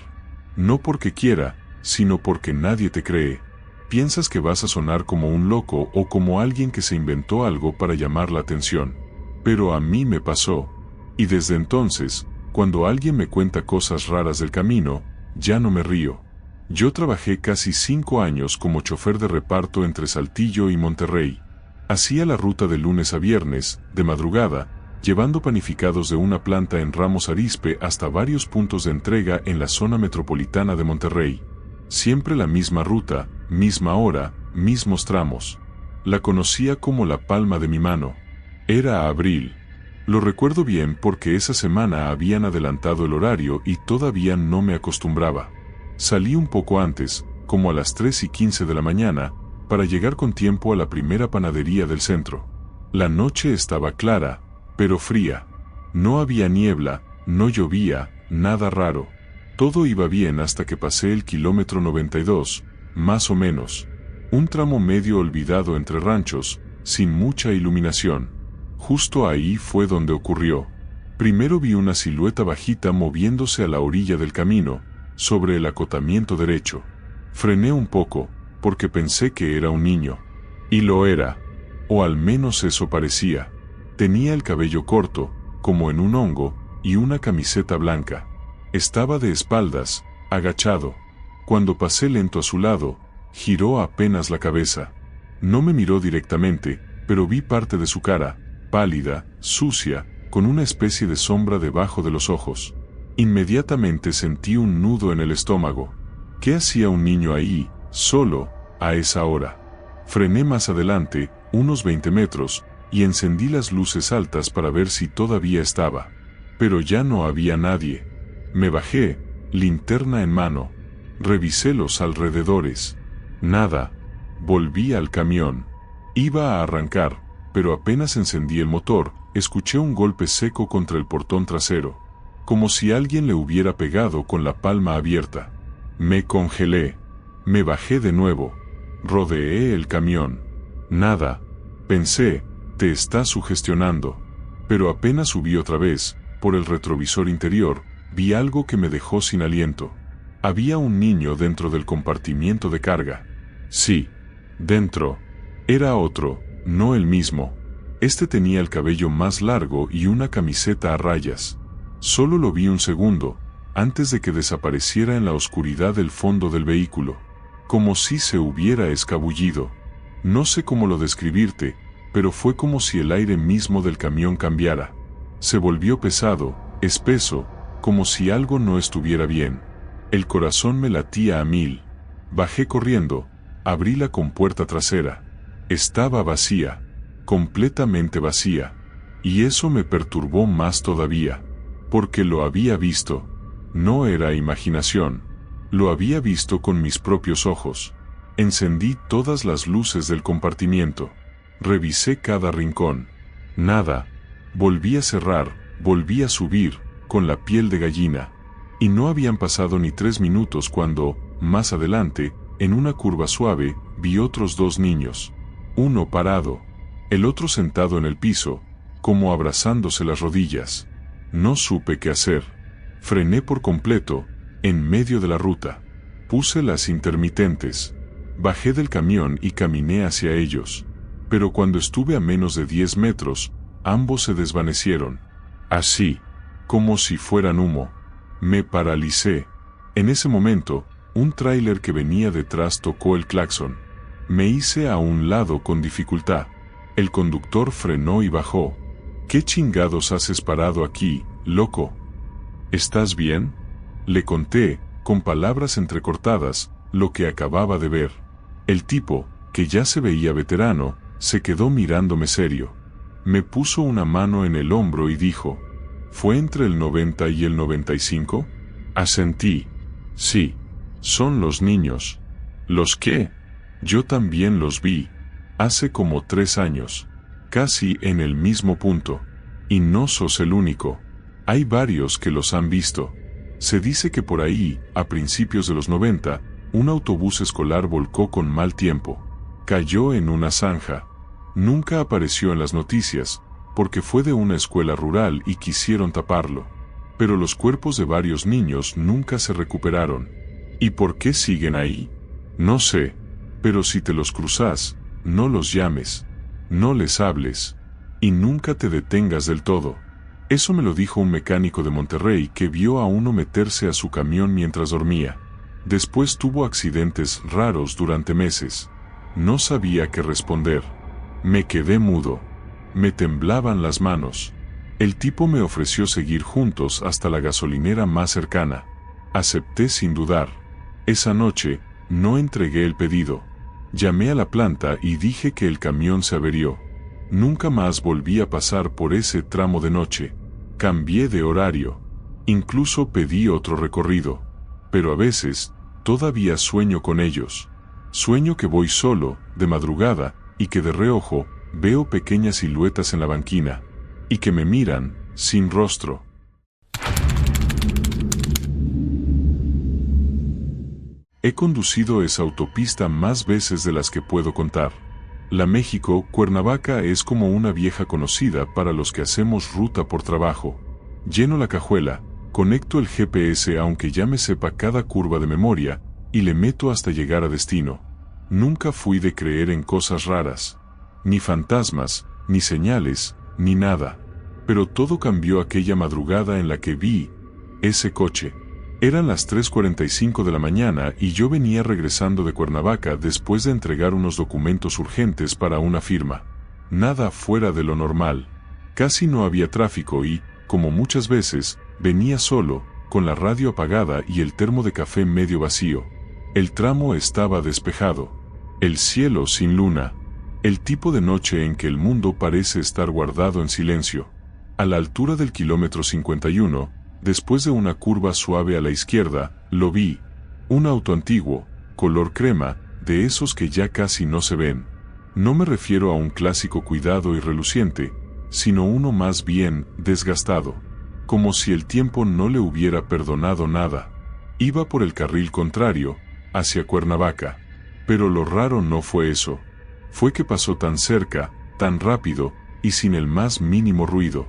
No porque quiera, sino porque nadie te cree. Piensas que vas a sonar como un loco o como alguien que se inventó algo para llamar la atención. Pero a mí me pasó. Y desde entonces, cuando alguien me cuenta cosas raras del camino, ya no me río. Yo trabajé casi 5 años como chofer de reparto entre Saltillo y Monterrey. Hacía la ruta de lunes a viernes, de madrugada, llevando panificados de una planta en Ramos Arizpe hasta varios puntos de entrega en la zona metropolitana de Monterrey. Siempre la misma ruta, misma hora, mismos tramos. La conocía como la palma de mi mano. Era abril. Lo recuerdo bien porque esa semana habían adelantado el horario y todavía no me acostumbraba. Salí un poco antes, como a las 3:15 de la mañana, para llegar con tiempo a la primera panadería del centro. La noche estaba clara, pero fría. No había niebla, no llovía, nada raro. Todo iba bien hasta que pasé el kilómetro 92, más o menos. Un tramo medio olvidado entre ranchos, sin mucha iluminación. Justo ahí fue donde ocurrió. Primero vi una silueta bajita moviéndose a la orilla del camino, sobre el acotamiento derecho. Frené un poco, porque pensé que era un niño. Y lo era. O al menos eso parecía. Tenía el cabello corto, como en un hongo, y una camiseta blanca. Estaba de espaldas, agachado. Cuando pasé lento a su lado, giró apenas la cabeza. No me miró directamente, pero vi parte de su cara, pálida, sucia, con una especie de sombra debajo de los ojos. Inmediatamente sentí un nudo en el estómago. ¿Qué hacía un niño ahí, solo, a esa hora? Frené más adelante, unos 20 metros, y encendí las luces altas para ver si todavía estaba. Pero ya no había nadie. Me bajé, linterna en mano. Revisé los alrededores. Nada. Volví al camión. Iba a arrancar, pero apenas encendí el motor, escuché un golpe seco contra el portón trasero. Como si alguien le hubiera pegado con la palma abierta. Me congelé. Me bajé de nuevo. Rodeé el camión. Nada. Pensé, te está sugestionando. Pero apenas subí otra vez, por el retrovisor interior, vi algo que me dejó sin aliento. Había un niño dentro del compartimiento de carga. Sí, dentro. Era otro, no el mismo. Este tenía el cabello más largo y una camiseta a rayas. Solo lo vi un segundo, antes de que desapareciera en la oscuridad del fondo del vehículo, como si se hubiera escabullido. No sé cómo lo describirte, pero fue como si el aire mismo del camión cambiara. Se volvió pesado, espeso, como si algo no estuviera bien. El corazón me latía a 1000. Bajé corriendo, abrí la compuerta trasera. Estaba vacía, completamente vacía, y eso me perturbó más todavía, porque lo había visto. No era imaginación, lo había visto con mis propios ojos. Encendí todas las luces del compartimiento, revisé cada rincón. Nada. Volví a cerrar, volví a subir, con la piel de gallina. Y no habían pasado ni 3 minutos cuando, más adelante, en una curva suave, vi otros 2 niños. Uno parado, el otro sentado en el piso, como abrazándose las rodillas. No supe qué hacer. Frené por completo, en medio de la ruta. Puse las intermitentes. Bajé del camión y caminé hacia ellos. Pero cuando estuve a menos de 10 metros, ambos se desvanecieron. Así, como si fueran humo. Me paralicé. En ese momento, un tráiler que venía detrás tocó el claxon. Me hice a un lado con dificultad. El conductor frenó y bajó. ¿Qué chingados haces parado aquí, loco? ¿Estás bien? Le conté, con palabras entrecortadas, lo que acababa de ver. El tipo, que ya se veía veterano, se quedó mirándome serio. Me puso una mano en el hombro y dijo, ¿fue entre el 90 y el 95? Asentí. Sí, son los niños. ¿Los qué? Yo también los vi. Hace como 3 años. Casi en el mismo punto. Y no sos el único. Hay varios que los han visto. Se dice que por ahí, a principios de los 90, un autobús escolar volcó con mal tiempo. Cayó en una zanja. Nunca apareció en las noticias, porque fue de una escuela rural y quisieron taparlo. Pero los cuerpos de varios niños nunca se recuperaron. ¿Y por qué siguen ahí? No sé, pero si te los cruzas, no los llames, no les hables, y nunca te detengas del todo. Eso me lo dijo un mecánico de Monterrey que vio a uno meterse a su camión mientras dormía. Después tuvo accidentes raros durante meses. No sabía qué responder. Me quedé mudo. Me temblaban las manos. El tipo me ofreció seguir juntos hasta la gasolinera más cercana. Acepté sin dudar. Esa noche, no entregué el pedido. Llamé a la planta y dije que el camión se averió. Nunca más volví a pasar por ese tramo de noche. Cambié de horario. Incluso pedí otro recorrido. Pero a veces, todavía sueño con ellos. Sueño que voy solo, de madrugada, y que de reojo, veo pequeñas siluetas en la banquina. Y que me miran, sin rostro. He conducido esa autopista más veces de las que puedo contar. La México-Cuernavaca es como una vieja conocida para los que hacemos ruta por trabajo. Lleno la cajuela, conecto el GPS aunque ya me sepa cada curva de memoria, y le meto hasta llegar a destino. Nunca fui de creer en cosas raras. Ni fantasmas, ni señales, ni nada. Pero todo cambió aquella madrugada en la que vi ese coche. Eran las 3:45 de la mañana y yo venía regresando de Cuernavaca después de entregar unos documentos urgentes para una firma. Nada fuera de lo normal. Casi no había tráfico y, como muchas veces, venía solo, con la radio apagada y el termo de café medio vacío. El tramo estaba despejado. El cielo sin luna. El tipo de noche en que el mundo parece estar guardado en silencio. A la altura del kilómetro 51, después de una curva suave a la izquierda, lo vi. Un auto antiguo, color crema, de esos que ya casi no se ven. No me refiero a un clásico cuidado y reluciente, sino uno más bien desgastado. Como si el tiempo no le hubiera perdonado nada. Iba por el carril contrario, hacia Cuernavaca. Pero lo raro no fue eso. Fue que pasó tan cerca, tan rápido, y sin el más mínimo ruido.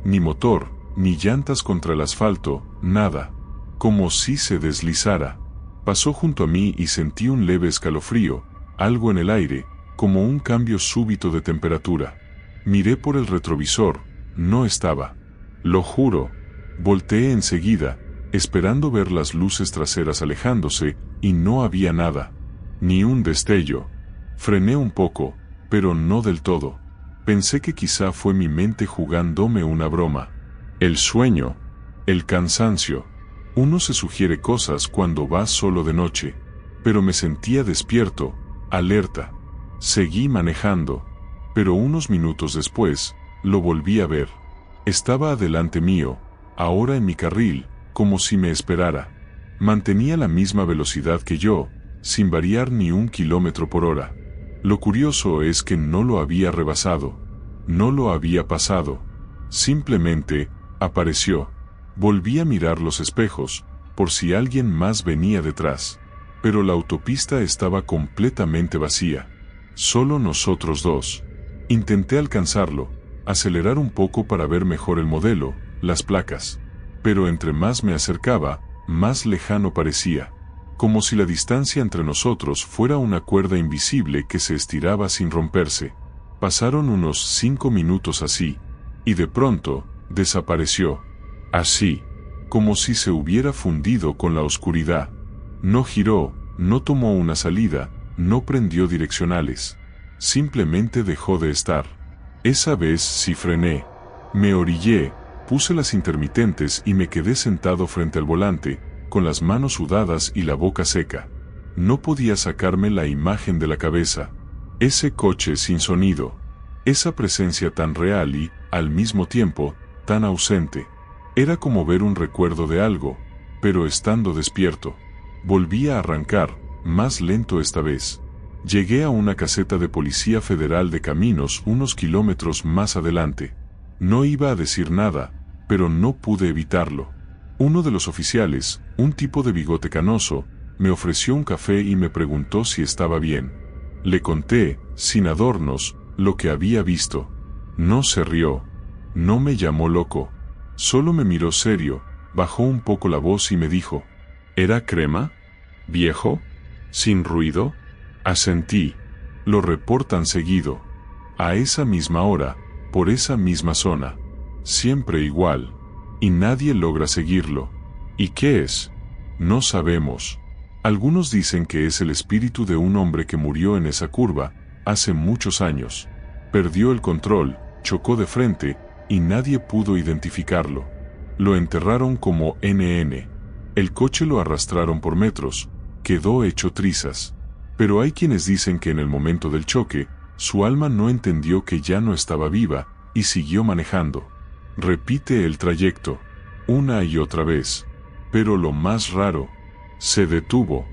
Ni motor, ni llantas contra el asfalto, nada. Como si se deslizara. Pasó junto a mí y sentí un leve escalofrío, algo en el aire, como un cambio súbito de temperatura. Miré por el retrovisor, no estaba. Lo juro. Volteé enseguida, esperando ver las luces traseras alejándose, y no había nada. Ni un destello. Frené un poco, pero no del todo. Pensé que quizá fue mi mente jugándome una broma. El sueño. El cansancio. Uno se sugiere cosas cuando va solo de noche. Pero me sentía despierto, alerta. Seguí manejando. Pero unos minutos después, lo volví a ver. Estaba adelante mío, ahora en mi carril, como si me esperara. Mantenía la misma velocidad que yo, sin variar ni 1 kilómetro por hora. Lo curioso es que no lo había rebasado. No lo había pasado. Simplemente, apareció. Volví a mirar los espejos, por si alguien más venía detrás. Pero la autopista estaba completamente vacía. Solo nosotros dos. Intenté alcanzarlo, acelerar un poco para ver mejor el modelo, las placas. Pero entre más me acercaba, más lejano parecía. Como si la distancia entre nosotros fuera una cuerda invisible que se estiraba sin romperse. Pasaron unos 5 minutos así, y de pronto, desapareció. Así, como si se hubiera fundido con la oscuridad. No giró, no tomó una salida, no prendió direccionales. Simplemente dejó de estar. Esa vez sí frené. Me orillé, puse las intermitentes y me quedé sentado frente al volante, con las manos sudadas y la boca seca. No podía sacarme la imagen de la cabeza. Ese coche sin sonido. Esa presencia tan real y, al mismo tiempo, tan ausente. Era como ver un recuerdo de algo, pero estando despierto. Volví a arrancar, más lento esta vez. Llegué a una caseta de Policía Federal de Caminos unos kilómetros más adelante. No iba a decir nada, pero no pude evitarlo. Uno de los oficiales, un tipo de bigote canoso, me ofreció un café y me preguntó si estaba bien. Le conté, sin adornos, lo que había visto. No se rió. No me llamó loco. Solo me miró serio, bajó un poco la voz y me dijo: ¿Era crema? ¿Viejo? ¿Sin ruido? Asentí. Lo reportan seguido. A esa misma hora, por esa misma zona. Siempre igual. Y nadie logra seguirlo. ¿Y qué es? No sabemos. Algunos dicen que es el espíritu de un hombre que murió en esa curva, hace muchos años. Perdió el control, chocó de frente, y nadie pudo identificarlo. Lo enterraron como NN. El coche lo arrastraron por metros, quedó hecho trizas. Pero hay quienes dicen que en el momento del choque, su alma no entendió que ya no estaba viva, y siguió manejando. Repite el trayecto, una y otra vez. Pero lo más raro, se detuvo.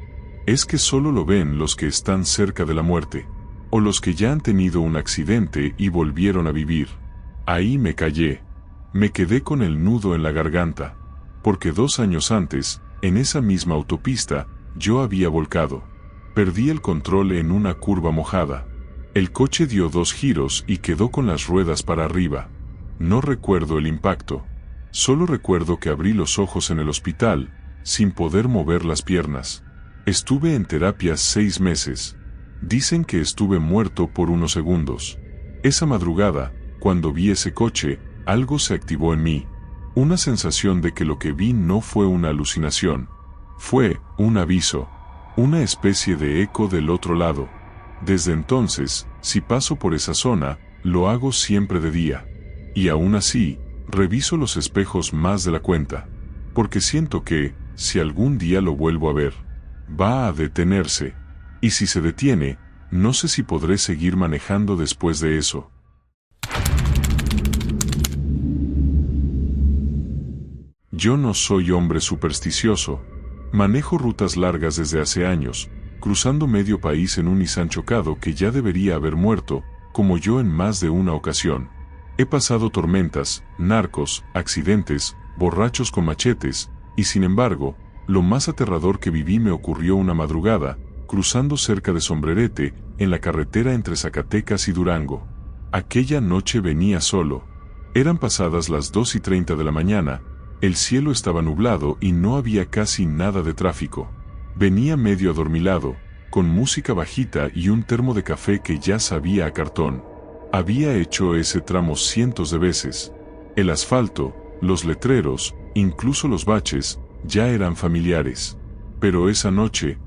Es que solo lo ven los que están cerca de la muerte, o los que ya han tenido un accidente y volvieron a vivir. Ahí me callé. Me quedé con el nudo en la garganta, porque 2 años antes, en esa misma autopista, yo había volcado. Perdí el control en una curva mojada. El coche dio 2 giros y quedó con las ruedas para arriba. No recuerdo el impacto. Solo recuerdo que abrí los ojos en el hospital, sin poder mover las piernas. Estuve en terapia 6 meses. Dicen que estuve muerto por unos segundos. Esa madrugada, cuando vi ese coche, algo se activó en mí. Una sensación de que lo que vi no fue una alucinación. Fue un aviso. Una especie de eco del otro lado. Desde entonces, si paso por esa zona, lo hago siempre de día. Y aún así, reviso los espejos más de la cuenta. Porque siento que, si algún día lo vuelvo a ver, va a detenerse. Y si se detiene, no sé si podré seguir manejando después de eso. Yo no soy hombre supersticioso. Manejo rutas largas desde hace años, cruzando medio país en un Nissan chocado que ya debería haber muerto, como yo en más de una ocasión. He pasado tormentas, narcos, accidentes, borrachos con machetes, y sin embargo, lo más aterrador que viví me ocurrió una madrugada, cruzando cerca de Sombrerete, en la carretera entre Zacatecas y Durango. Aquella noche venía solo. Eran pasadas las 2:30 de la mañana, el cielo estaba nublado y no había casi nada de tráfico. Venía medio adormilado, con música bajita y un termo de café que ya sabía a cartón. Había hecho ese tramo cientos de veces. El asfalto, los letreros, incluso los baches, ya eran familiares. Pero esa noche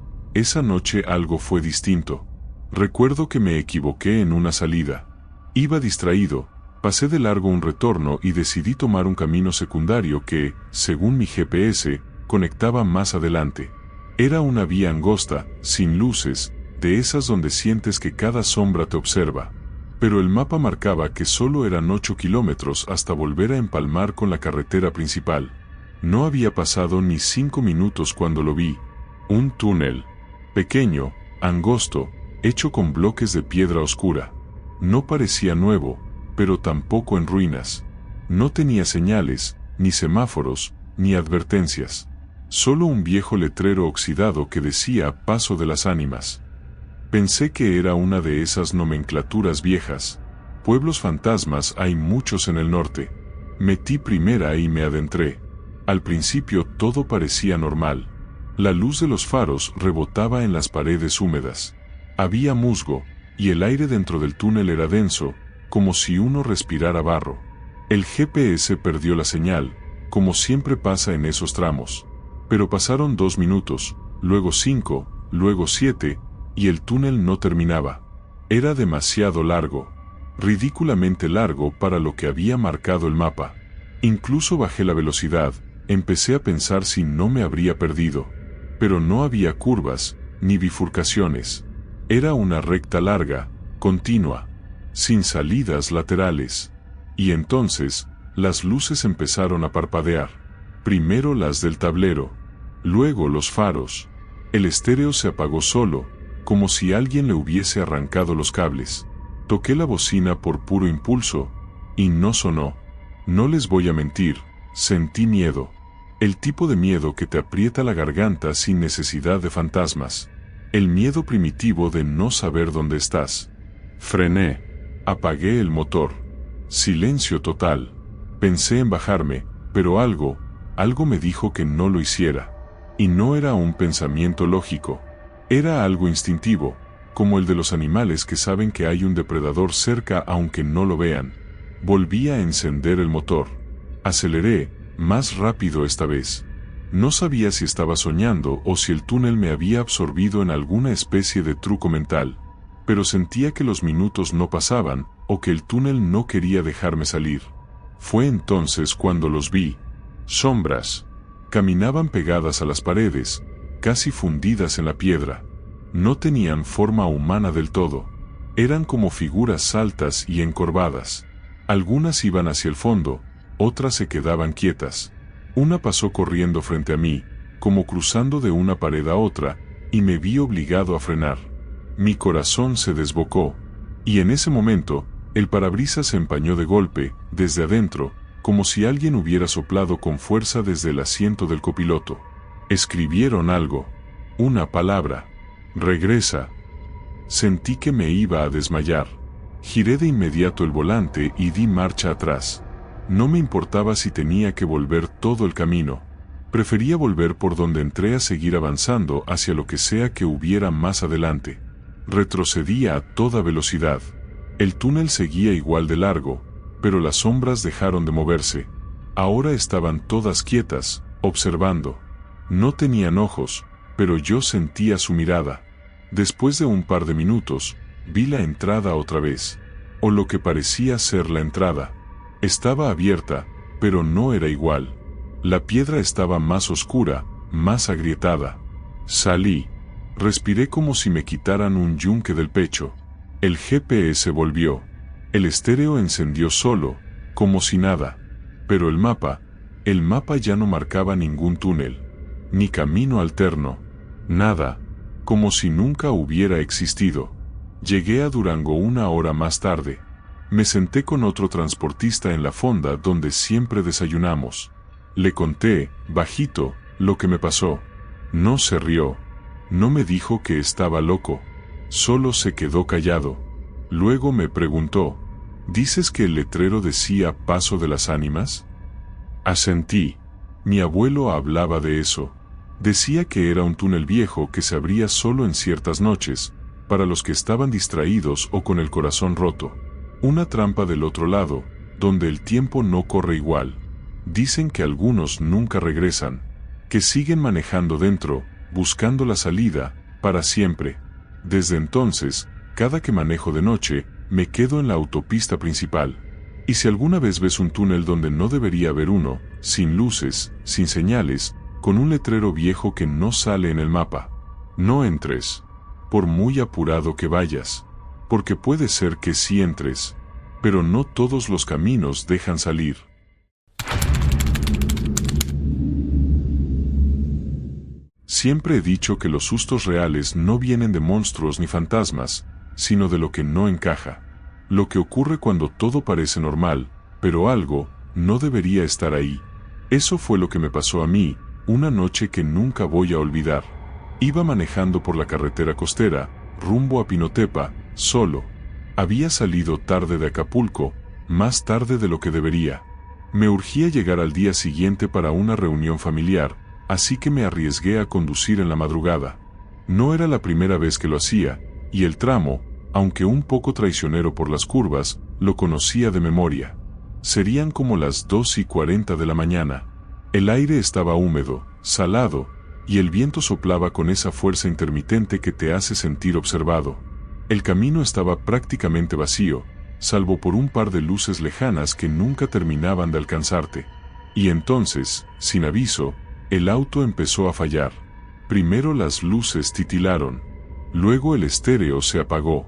algo fue distinto. Recuerdo que me equivoqué en una salida. Iba distraído, pasé de largo un retorno y decidí tomar un camino secundario que, según mi GPS, conectaba más adelante. Era una vía angosta, sin luces, de esas donde sientes que cada sombra te observa. Pero el mapa marcaba que solo eran 8 kilómetros hasta volver a empalmar con la carretera principal. No había pasado ni 5 minutos cuando lo vi. Un túnel. Pequeño, angosto, hecho con bloques de piedra oscura. No parecía nuevo, pero tampoco en ruinas. No tenía señales, ni semáforos, ni advertencias. Solo un viejo letrero oxidado que decía Paso de las Ánimas. Pensé que era una de esas nomenclaturas viejas. Pueblos fantasmas hay muchos en el norte. Metí primera y me adentré. Al principio todo parecía normal. La luz de los faros rebotaba en las paredes húmedas. Había musgo, y el aire dentro del túnel era denso, como si uno respirara barro. El GPS perdió la señal, como siempre pasa en esos tramos. Pero pasaron 2 minutos, luego 5, luego 7, y el túnel no terminaba. Era demasiado largo, ridículamente largo para lo que había marcado el mapa. Incluso bajé la velocidad, empecé a pensar si no me habría perdido. Pero no había curvas, ni bifurcaciones. Era una recta larga, continua, sin salidas laterales. Y entonces, las luces empezaron a parpadear. Primero las del tablero, luego los faros. El estéreo se apagó solo, como si alguien le hubiese arrancado los cables. Toqué la bocina por puro impulso, y no sonó. No les voy a mentir, sentí miedo. El tipo de miedo que te aprieta la garganta sin necesidad de fantasmas. El miedo primitivo de no saber dónde estás. Frené. Apagué el motor. Silencio total. Pensé en bajarme, pero algo me dijo que no lo hiciera. Y no era un pensamiento lógico. Era algo instintivo, como el de los animales que saben que hay un depredador cerca aunque no lo vean. Volví a encender el motor. Aceleré, más rápido esta vez. No sabía si estaba soñando o si el túnel me había absorbido en alguna especie de truco mental, pero sentía que los minutos no pasaban o que el túnel no quería dejarme salir. Fue entonces cuando los vi. Sombras. Caminaban pegadas a las paredes, casi fundidas en la piedra. No tenían forma humana del todo. Eran como figuras altas y encorvadas. Algunas iban hacia el fondo, otras se quedaban quietas. Una pasó corriendo frente a mí, como cruzando de una pared a otra, y me vi obligado a frenar. Mi corazón se desbocó, y en ese momento, el parabrisas se empañó de golpe, desde adentro, como si alguien hubiera soplado con fuerza desde el asiento del copiloto. Escribieron algo. Una palabra. Regresa. Sentí que me iba a desmayar. Giré de inmediato el volante y di marcha atrás. No me importaba si tenía que volver todo el camino. Prefería volver por donde entré a seguir avanzando hacia lo que sea que hubiera más adelante. Retrocedía a toda velocidad. El túnel seguía igual de largo, pero las sombras dejaron de moverse. Ahora estaban todas quietas, observando. No tenían ojos, pero yo sentía su mirada. Después de un par de minutos, vi la entrada otra vez, o lo que parecía ser la entrada. Estaba abierta, pero no era igual. La piedra estaba más oscura, más agrietada. Salí. Respiré como si me quitaran un yunque del pecho. El GPS volvió. El estéreo encendió solo, como si nada. Pero el mapa ya no marcaba ningún túnel, ni camino alterno, nada, como si nunca hubiera existido. Llegué a Durango 1 hora más tarde. Me senté con otro transportista en la fonda donde siempre desayunamos. Le conté, bajito, lo que me pasó. No se rió. No me dijo que estaba loco. Solo se quedó callado. Luego me preguntó, ¿Dices que el letrero decía Paso de las Ánimas? Asentí. Mi abuelo hablaba de eso. Decía que era un túnel viejo que se abría solo en ciertas noches, para los que estaban distraídos o con el corazón roto. Una trampa del otro lado, donde el tiempo no corre igual. Dicen que algunos nunca regresan, que siguen manejando dentro, buscando la salida, para siempre. Desde entonces, cada que manejo de noche, me quedo en la autopista principal. Y si alguna vez ves un túnel donde no debería haber uno, sin luces, sin señales, con un letrero viejo que no sale en el mapa, no entres, por muy apurado que vayas, porque puede ser que sí entres, pero no todos los caminos dejan salir. Siempre he dicho que los sustos reales no vienen de monstruos ni fantasmas, sino de lo que no encaja. Lo que ocurre cuando todo parece normal, pero algo no debería estar ahí. Eso fue lo que me pasó a mí, una noche que nunca voy a olvidar. Iba manejando por la carretera costera, rumbo a Pinotepa, solo. Había salido tarde de Acapulco, más tarde de lo que debería. Me urgía llegar al día siguiente para una reunión familiar, así que me arriesgué a conducir en la madrugada. No era la primera vez que lo hacía, y el tramo, aunque un poco traicionero por las curvas, lo conocía de memoria. Serían como las 2:40 de la mañana. El aire estaba húmedo, salado, y el viento soplaba con esa fuerza intermitente que te hace sentir observado. El camino estaba prácticamente vacío, salvo por un par de luces lejanas que nunca terminaban de alcanzarte. Y entonces, sin aviso, el auto empezó a fallar. Primero las luces titilaron. Luego el estéreo se apagó.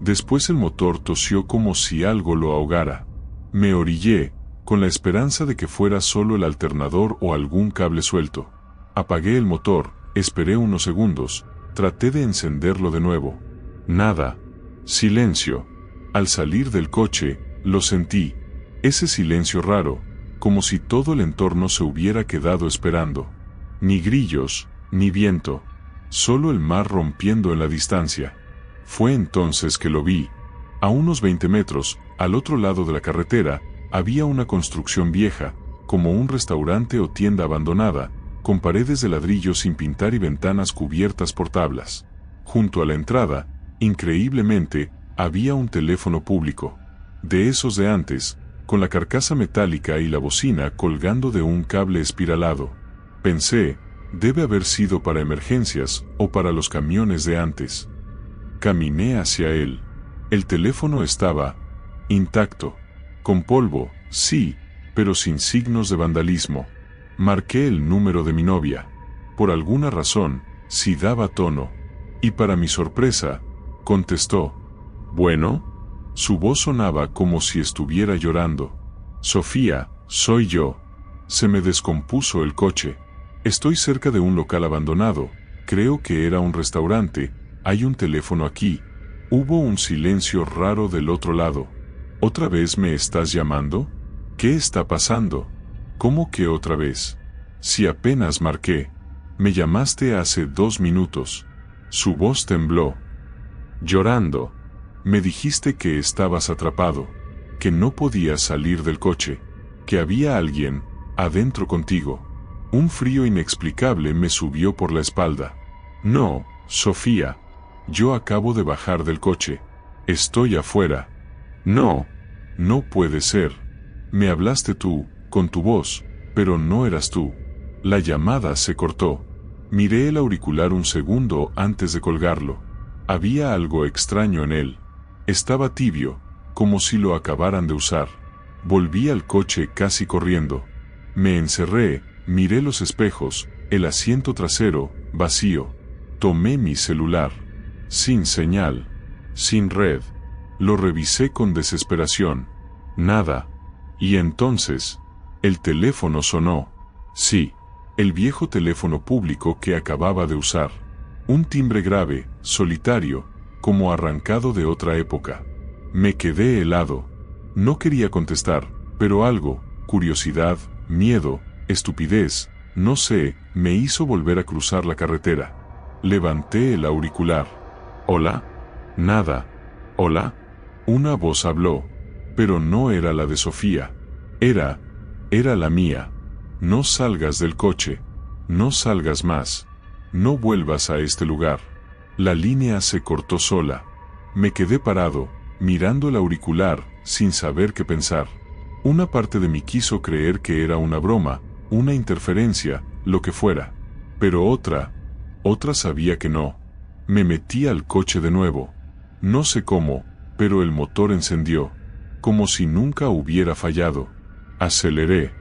Después el motor tosió como si algo lo ahogara. Me orillé, con la esperanza de que fuera solo el alternador o algún cable suelto. Apagué el motor, esperé unos segundos, traté de encenderlo de nuevo. Nada. Silencio. Al salir del coche, lo sentí. Ese silencio raro, como si todo el entorno se hubiera quedado esperando. Ni grillos, ni viento. Solo el mar rompiendo en la distancia. Fue entonces que lo vi. A unos 20 metros, al otro lado de la carretera, había una construcción vieja, como un restaurante o tienda abandonada, con paredes de ladrillo sin pintar y ventanas cubiertas por tablas. Junto a la entrada, increíblemente, había un teléfono público. De esos de antes, con la carcasa metálica y la bocina colgando de un cable espiralado. Pensé, debe haber sido para emergencias o para los camiones de antes. Caminé hacia él. El teléfono estaba intacto. Con polvo, sí, pero sin signos de vandalismo. Marqué el número de mi novia. Por alguna razón, sí daba tono. Y para mi sorpresa, contestó. ¿Bueno? Su voz sonaba como si estuviera llorando. Sofía, soy yo. Se me descompuso el coche. Estoy cerca de un local abandonado. Creo que era un restaurante. Hay un teléfono aquí. Hubo un silencio raro del otro lado. ¿Otra vez me estás llamando? ¿Qué está pasando? ¿Cómo que otra vez? Si apenas marqué. Me llamaste hace 2 minutos. Su voz tembló. Llorando. Me dijiste que estabas atrapado, que no podías salir del coche, que había alguien adentro contigo. Un frío inexplicable me subió por la espalda. No, Sofía. Yo acabo de bajar del coche. Estoy afuera. No. No puede ser. Me hablaste tú, con tu voz, pero no eras tú. La llamada se cortó. Miré el auricular un segundo antes de colgarlo. Había algo extraño en él. Estaba tibio, como si lo acabaran de usar. Volví al coche casi corriendo. Me encerré, miré los espejos, el asiento trasero, vacío. Tomé mi celular. Sin señal. Sin red. Lo revisé con desesperación. Nada. Y entonces, el teléfono sonó. Sí, el viejo teléfono público que acababa de usar. Un timbre grave, solitario, como arrancado de otra época. Me quedé helado. No quería contestar, pero algo, curiosidad, miedo, estupidez, no sé, me hizo volver a cruzar la carretera. Levanté el auricular. ¿Hola? Nada. ¿Hola? Una voz habló. Pero no era la de Sofía. Era la mía. No salgas del coche. No salgas más. No vuelvas a este lugar. La línea se cortó sola. Me quedé parado, mirando el auricular, sin saber qué pensar. Una parte de mí quiso creer que era una broma, una interferencia, lo que fuera. Pero otra sabía que no. Me metí al coche de nuevo. No sé cómo, pero el motor encendió, como si nunca hubiera fallado. Aceleré.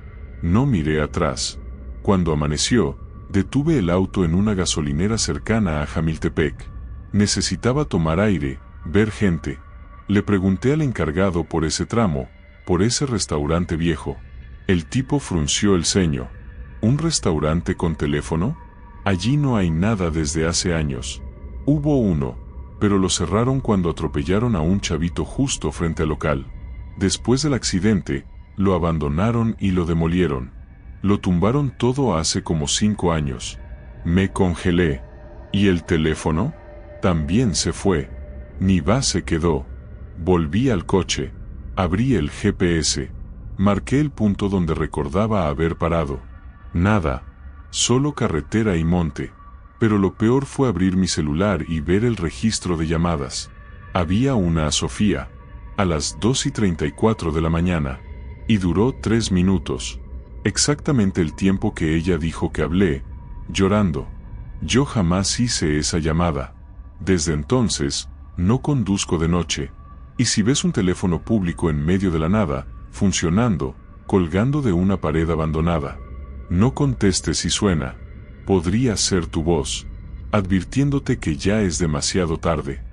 No miré atrás. Cuando amaneció, detuve el auto en una gasolinera cercana a Jamiltepec. Necesitaba tomar aire, ver gente. Le pregunté al encargado por ese tramo, por ese restaurante viejo. El tipo frunció el ceño. ¿Un restaurante con teléfono? Allí no hay nada desde hace años. Hubo uno, pero lo cerraron cuando atropellaron a un chavito justo frente al local. Después del accidente, lo abandonaron y lo demolieron. Lo tumbaron todo hace como 5 años. Me congelé. ¿Y el teléfono? También se fue. Mi base quedó. Volví al coche. Abrí el GPS. Marqué el punto donde recordaba haber parado. Nada. Solo carretera y monte. Pero lo peor fue abrir mi celular y ver el registro de llamadas. Había una a Sofía, a las 2:34 de la mañana, y duró 3 minutos. Exactamente el tiempo que ella dijo que hablé, llorando. Yo jamás hice esa llamada. Desde entonces, no conduzco de noche. Y si ves un teléfono público en medio de la nada, funcionando, colgando de una pared abandonada, no contestes si suena. Podría ser tu voz, advirtiéndote que ya es demasiado tarde.